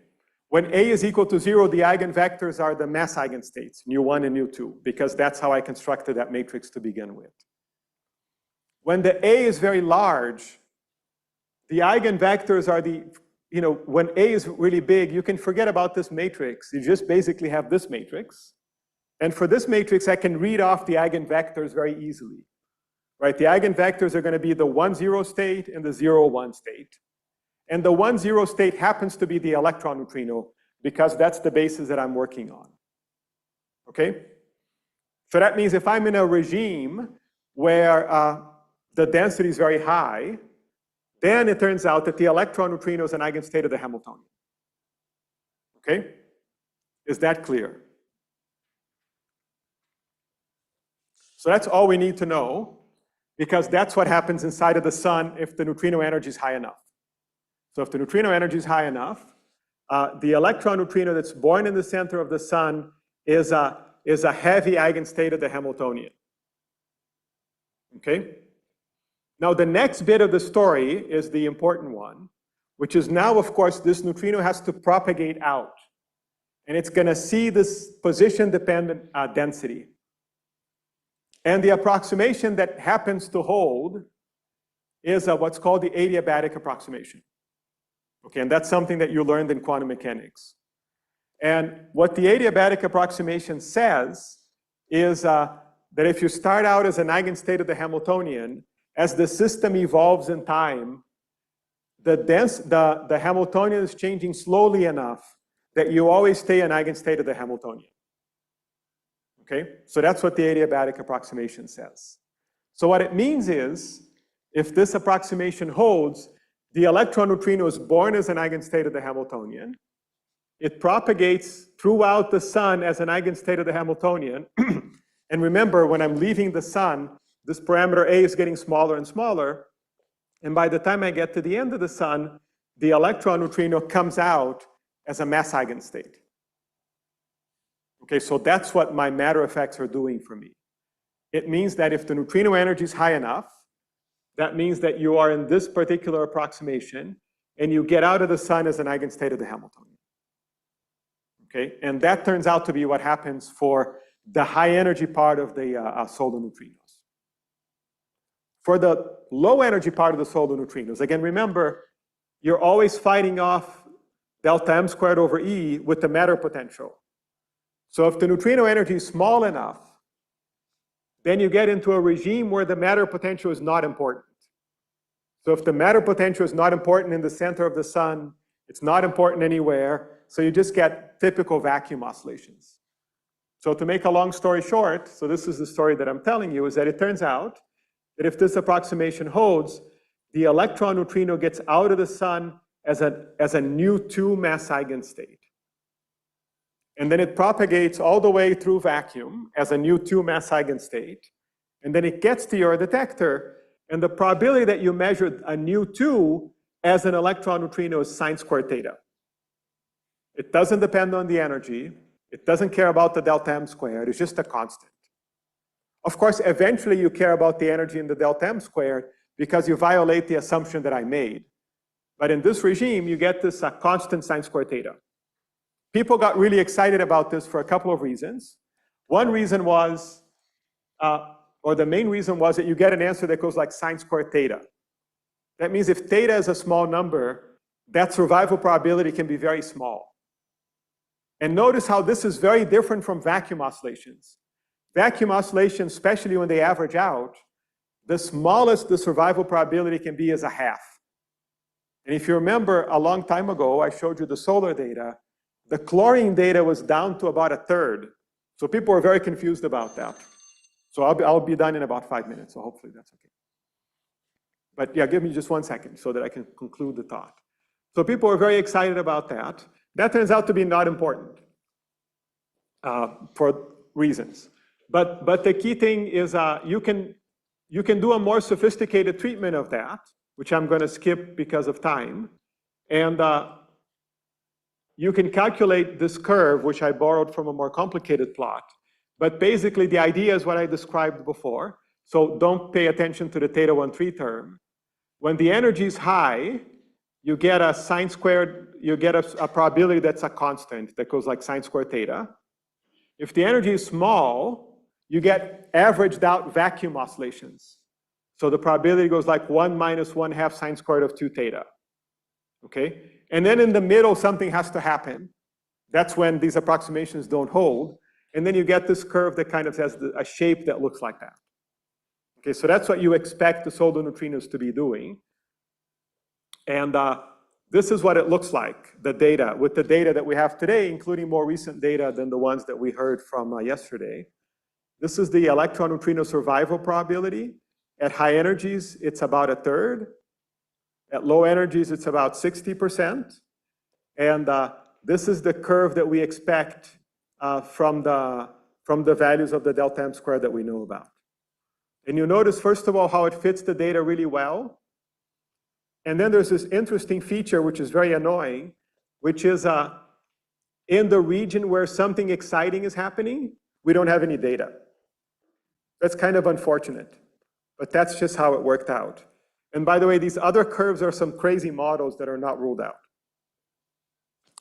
B: When A is equal to 0, the eigenvectors are the mass eigenstates, nu1 and nu2, because that's how I constructed that matrix to begin with. When the A is very large, the eigenvectors are the, when A is really big, you can forget about this matrix. You just basically have this matrix. And for this matrix, I can read off the eigenvectors very easily, right? The eigenvectors are going to be the 1, 0 state and the 0, 1 state. And the 1, 0 state happens to be the electron neutrino, because that's the basis that I'm working on, okay? So that means if I'm in a regime where the density is very high, then it turns out that the electron neutrino is an eigenstate of the Hamiltonian. Okay? Is that clear? So that's all we need to know, because that's what happens inside of the sun if the neutrino energy is high enough. So if the neutrino energy is high enough, the electron neutrino that's born in the center of the sun is a heavy eigenstate of the Hamiltonian. Okay? Now, the next bit of the story is the important one, which is now, of course, this neutrino has to propagate out. And it's going to see this position-dependent density. And the approximation that happens to hold is what's called the adiabatic approximation. Okay, and that's something that you learned in quantum mechanics. And what the adiabatic approximation says is that if you start out as an eigenstate of the Hamiltonian, as the system evolves in time, the Hamiltonian is changing slowly enough that you always stay an eigenstate of the Hamiltonian. Okay, so that's what the adiabatic approximation says. So what it means is, if this approximation holds, the electron neutrino is born as an eigenstate of the Hamiltonian. It propagates throughout the sun as an eigenstate of the Hamiltonian. And remember, when I'm leaving the sun, this parameter A is getting smaller and smaller. And by the time I get to the end of the sun, the electron neutrino comes out as a mass eigenstate. Okay, so that's what my matter effects are doing for me. It means that if the neutrino energy is high enough, that means that you are in this particular approximation and you get out of the sun as an eigenstate of the Hamiltonian. Okay, and that turns out to be what happens for the high energy part of the solar neutrinos. For the low energy part of the solar neutrinos, again, remember, you're always fighting off delta m squared over E with the matter potential. So if the neutrino energy is small enough, then you get into a regime where the matter potential is not important. So if the matter potential is not important in the center of the sun, it's not important anywhere, so you just get typical vacuum oscillations. So to make a long story short, so this is the story that I'm telling you, is that it turns out that if this approximation holds, the electron neutrino gets out of the sun as a new 2 mass eigenstate. And then it propagates all the way through vacuum as a new 2 mass eigenstate. And then it gets to your detector, and the probability that you measured a new 2 as an electron neutrino is sine squared theta. It doesn't depend on the energy. It doesn't care about the delta m squared. It's just a constant. Of course, eventually you care about the energy in the delta m squared because you violate the assumption that I made. But in this regime, you get this constant sine squared theta. People got really excited about this for a couple of reasons. One reason was, or the main reason was that you get an answer that goes like sine squared theta. That means if theta is a small number, that survival probability can be very small. And notice how this is very different from vacuum oscillations. Vacuum oscillations, especially when they average out, the smallest the survival probability can be is a half. And if you remember, a long time ago, I showed you the solar data. The chlorine data was down to about a third. So people were very confused about that. So I'll be done in about 5 minutes, so hopefully that's okay. But yeah, give me just 1 second so that I can conclude the thought. So people were very excited about that. That turns out to be not important for reasons. But the key thing is you can do a more sophisticated treatment of that, which I'm going to skip because of time. And you can calculate this curve, which I borrowed from a more complicated plot. But basically, the idea is what I described before. So don't pay attention to the theta 1,3 term. When the energy is high, you get a sine squared, you get a probability that's a constant that goes like sine squared theta. If the energy is small, you get averaged out vacuum oscillations. So the probability goes like 1 minus 1/2 sine squared of 2 theta. Okay? And then in the middle, something has to happen. That's when these approximations don't hold. And then you get this curve that kind of has a shape that looks like that. Okay, so that's what you expect the solar neutrinos to be doing. And this is what it looks like, the data, with the data that we have today, including more recent data than the ones that we heard from yesterday. This is the electron neutrino survival probability. At high energies, it's about a third. At low energies, it's about 60%. And this is the curve that we expect from the values of the delta m squared that we know about. And you notice, first of all, how it fits the data really well. And then there's this interesting feature, which is very annoying. which is in the region where something exciting is happening, we don't have any data. That's kind of unfortunate, but that's just how it worked out. And by the way, these other curves are some crazy models that are not ruled out.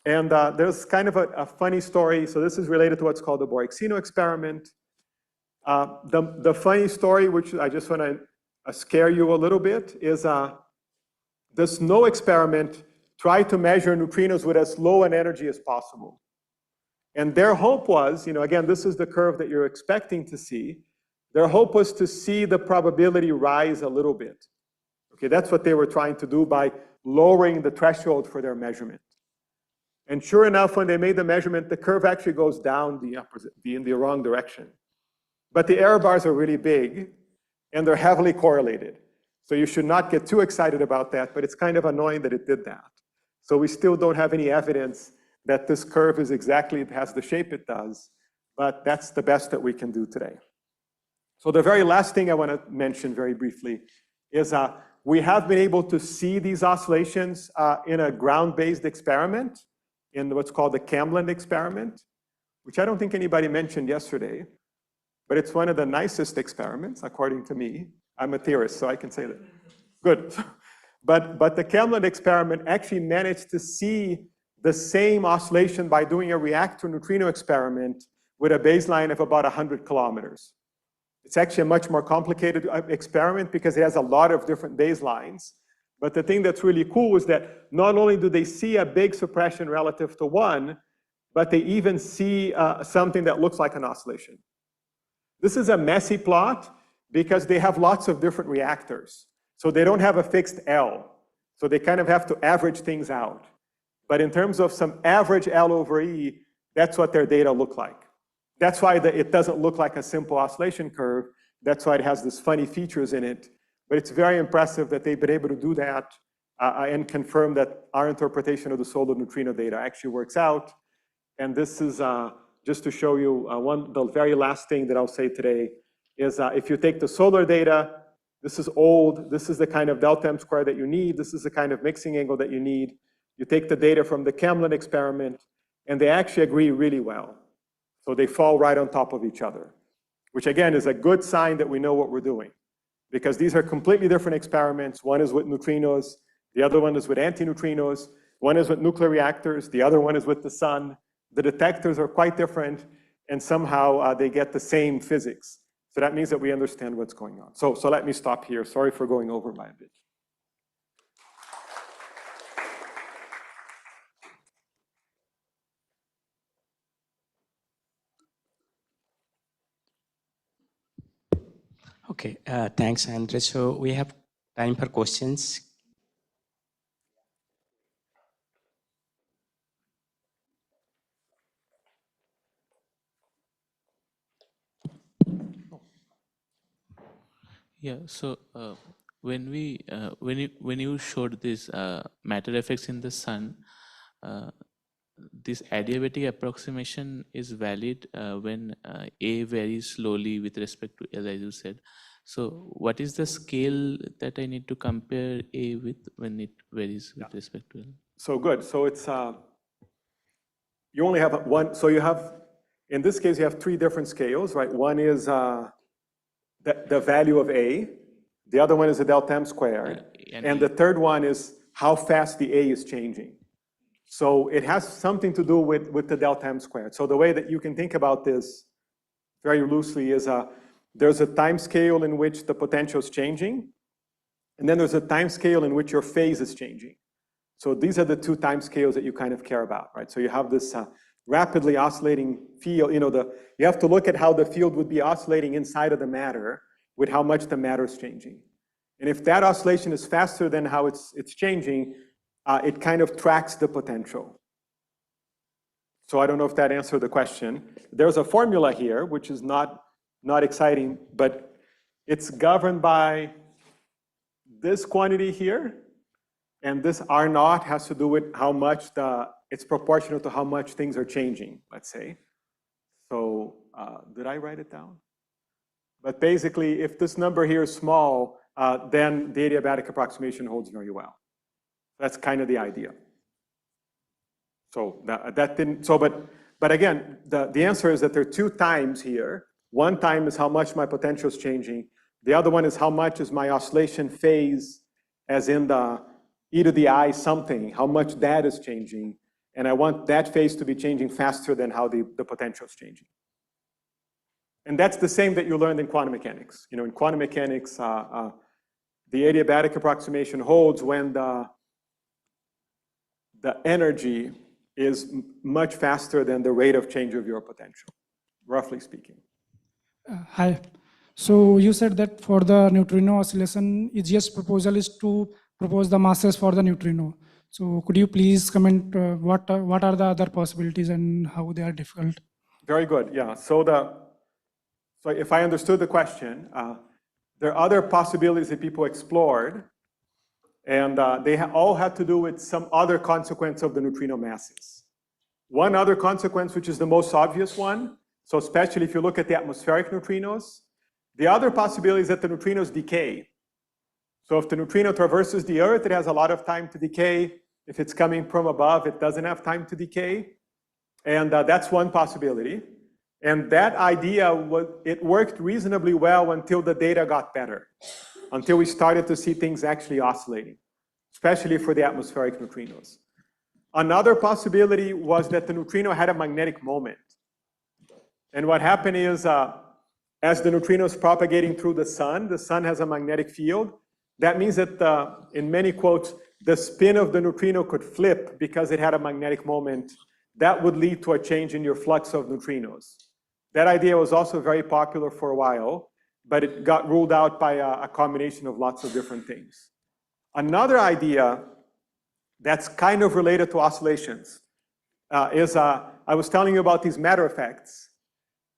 B: And there's kind of a funny story. So this is related to what's called the Borexino experiment. The funny story, which I just want to scare you a little bit, is the snow experiment tried to measure neutrinos with as low an energy as possible. And their hope was, again, this is the curve that you're expecting to see. Their hope was to see the probability rise a little bit. Okay, that's what they were trying to do by lowering the threshold for their measurement. And sure enough, when they made the measurement, the curve actually goes down in the wrong direction. But the error bars are really big, and they're heavily correlated. So you should not get too excited about that, but it's kind of annoying that it did that. So we still don't have any evidence that this curve is exactly, it has the shape it does, but that's the best that we can do today. So the very last thing I want to mention very briefly is we have been able to see these oscillations in a ground-based experiment in what's called the Camlin experiment, which I don't think anybody mentioned yesterday, but it's one of the nicest experiments, according to me. I'm a theorist, so I can say that. Good. But the Camlin experiment actually managed to see the same oscillation by doing a reactor neutrino experiment with a baseline of about 100 kilometers. It's actually a much more complicated experiment because it has a lot of different baselines. But the thing that's really cool is that not only do they see a big suppression relative to 1, but they even see something that looks like an oscillation. This is a messy plot because they have lots of different reactors. So they don't have a fixed L. So they kind of have to average things out. But in terms of some average L over E, that's what their data look like. That's why it doesn't look like a simple oscillation curve. That's why it has these funny features in it. But it's very impressive that they've been able to do that and confirm that our interpretation of the solar neutrino data actually works out. And this is just to show you the very last thing that I'll say today is if you take the solar data, this is old, this is the kind of delta M squared that you need, this is the kind of mixing angle that you need. You take the data from the Camlin experiment, and they actually agree really well. So they fall right on top of each other, which again is a good sign that we know what we're doing. Because these are completely different experiments. One is with neutrinos, the other one is with antineutrinos, one is with nuclear reactors, the other one is with the sun. The detectors are quite different, and somehow they get the same physics. So that means that we understand what's going on. So let me stop here. Sorry for going over by a bit.
A: Okay, thanks, Andre. So we have time for questions.
D: Yeah. So when you showed this matter effects in the sun, this adiabatic approximation is valid when A varies slowly with respect to L, as you said. So what is the scale that I need to compare A with when it varies with respect to L?
B: So good. So it's you only have one. So you have, in this case, you have 3 different scales, right? One is the value of A. The other one is the delta M squared. And the third one is how fast the A is changing. So it has something to do with the delta M squared. So the way that you can think about this very loosely is there's a time scale in which the potential is changing. And then there's a time scale in which your phase is changing. So these are the 2 time scales that you kind of care about, right? So you have this rapidly oscillating field. You have to look at how the field would be oscillating inside of the matter with how much the matter is changing. And if that oscillation is faster than how it's changing, it kind of tracks the potential. So I don't know if that answered the question. There's a formula here, which is not exciting, but it's governed by this quantity here. And this R naught has to do with how much it's proportional to how much things are changing, let's say. So did I write it down? But basically, if this number here is small, then the adiabatic approximation holds very well. That's kind of the idea. So that didn't, but again, the answer is that there are two times here. One time is how much my potential is changing. The other one is how much is my oscillation phase, as in the e to the I something, how much that is changing. And I want that phase to be changing faster than how the potential is changing. And that's the same that you learned in quantum mechanics. You know, in quantum mechanics, the adiabatic approximation holds when the energy is much faster than the rate of change of your potential, roughly speaking.
E: Hi. So you said that for the neutrino oscillation, easiest proposal is to propose the masses for the neutrino. So could you please comment what are the other possibilities and how they are difficult?
B: Very good. Yeah. So if I understood the question, there are other possibilities that people explored, and they all had to do with some other consequence of the neutrino masses. One other consequence, which is the most obvious one, so especially if you look at the atmospheric neutrinos, the other possibility is that the neutrinos decay. So if the neutrino traverses the Earth, it has a lot of time to decay. If it's coming from above, it doesn't have time to decay. And that's one possibility. And that idea, it worked reasonably well until the data got better, until we started to see things actually oscillating, especially for the atmospheric neutrinos. Another possibility was that the neutrino had a magnetic moment. And what happened is, as the neutrino is propagating through the sun has a magnetic field. That means that, in many quotes, the spin of the neutrino could flip because it had a magnetic moment. That would lead to a change in your flux of neutrinos. That idea was also very popular for a while, but it got ruled out by a combination of lots of different things. Another idea that's kind of related to oscillations is, I was telling you about these matter effects.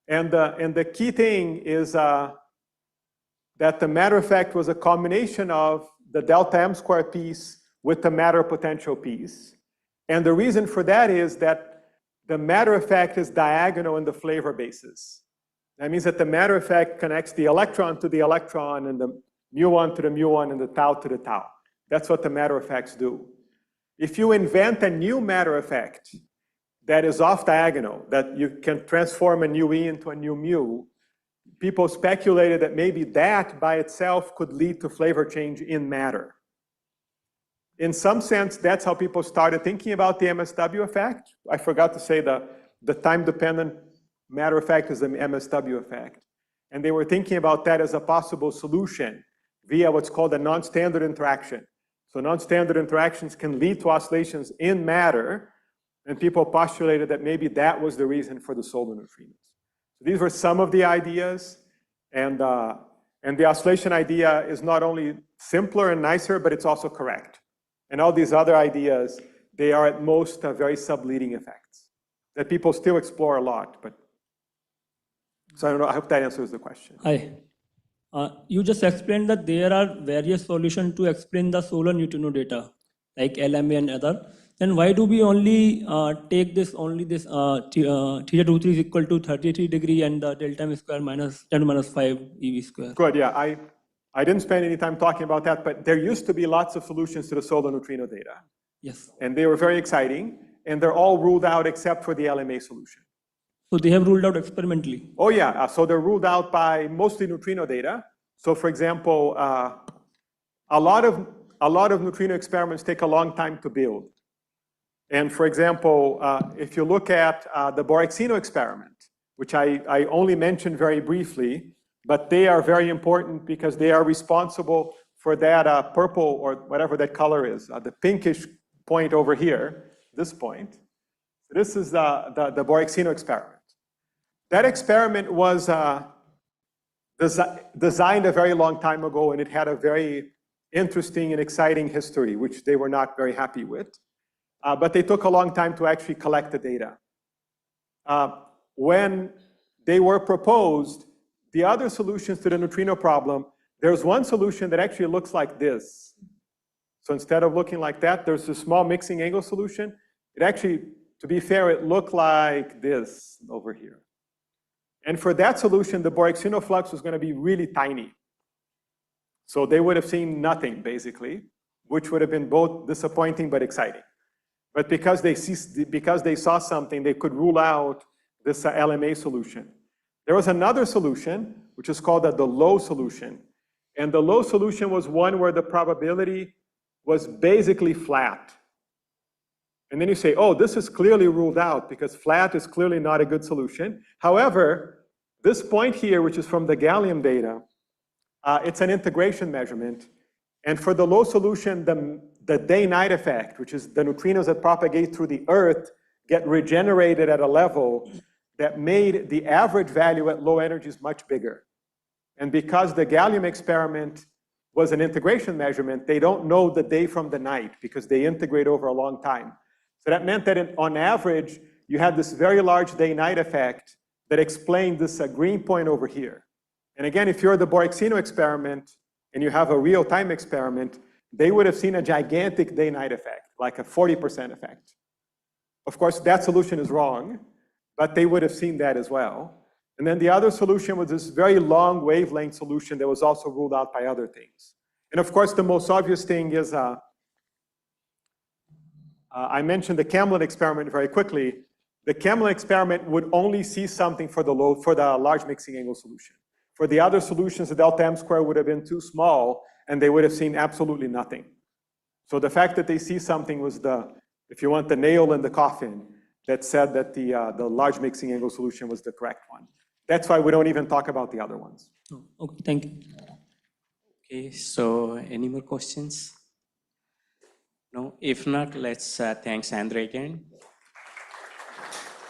B: And the key thing is that the matter effect was a combination of the delta m squared piece with the matter potential piece. And the reason for that is that the matter effect is diagonal in the flavor basis. That means that the matter effect connects the electron to the electron and the mu1 to the mu1 and the tau to the tau. That's what the matter effects do. If you invent a new matter effect that is off diagonal, that you can transform a new E into a new mu, people speculated that maybe that by itself could lead to flavor change in matter. In some sense, that's how people started thinking about the MSW effect. I forgot to say the time-dependent matter effect is the MSW effect. And they were thinking about that as a possible solution via what's called a non-standard interaction. So non-standard interactions can lead to oscillations in matter, and people postulated that maybe that was the reason for the solar neutrinos. So these were some of the ideas, and the oscillation idea is not only simpler and nicer, but it's also correct. And all these other ideas, they are at most very subleading effects that people still explore a lot. But so I don't know, I hope that answers the question.
F: Hi. You just explained that there are various solutions to explain the solar neutrino data, like LMA and other. Then why do we only take this theta 23 is equal to 33 degree and the delta m square minus 10 minus 5 EV square?
B: Good, yeah. I didn't spend any time talking about that, but there used to be lots of solutions to the solar neutrino data.
F: Yes.
B: And they were very exciting, and they're all ruled out except for the LMA solution.
F: So they have ruled out experimentally?
B: Oh yeah, so they're ruled out by mostly neutrino data. So for example, a lot of neutrino experiments take a long time to build. And for example, if you look at the Boraxino experiment, which I only mentioned very briefly, but they are very important because they are responsible for that purple or whatever that color is, the pinkish point over here, this point. This is the Boraxino experiment. That experiment was designed a very long time ago, and it had a very interesting and exciting history, which they were not very happy with. But they took a long time to actually collect the data. When they were proposed, the other solutions to the neutrino problem, there's one solution that actually looks like this. So instead of looking like that, there's a small mixing angle solution. It actually, to be fair, it looked like this over here. And for that solution, the Boraxino flux was going to be really tiny. So they would have seen nothing, basically, which would have been both disappointing but exciting. But because they saw something, they could rule out this LMA solution. There was another solution, which is called the low solution. And the low solution was one where the probability was basically flat. And then you say, oh, this is clearly ruled out because flat is clearly not a good solution. However, this point here, which is from the gallium data, it's an integration measurement. And for the low solution, the day-night effect, which is the neutrinos that propagate through the Earth, get regenerated at a level that made the average value at low energies much bigger. And because the gallium experiment was an integration measurement, they don't know the day from the night because they integrate over a long time. So that meant that on average, you had this very large day-night effect that explained this green point over here. And again, if you're the Borexino experiment and you have a real-time experiment, they would have seen a gigantic day-night effect, like a 40% effect. Of course, that solution is wrong, but they would have seen that as well. And then the other solution was this very long wavelength solution that was also ruled out by other things. And of course, the most obvious thing is, I mentioned the Camlin experiment very quickly. The Camlin experiment would only see something for the large mixing angle solution. For the other solutions, the delta M square would have been too small, and they would have seen absolutely nothing. So the fact that they see something was if you want, the nail in the coffin that said that the large mixing angle solution was the correct one. That's why we don't even talk about the other ones.
F: Oh, okay, thank you.
A: Okay, so any more questions? No, if not, let's thanks Andre again.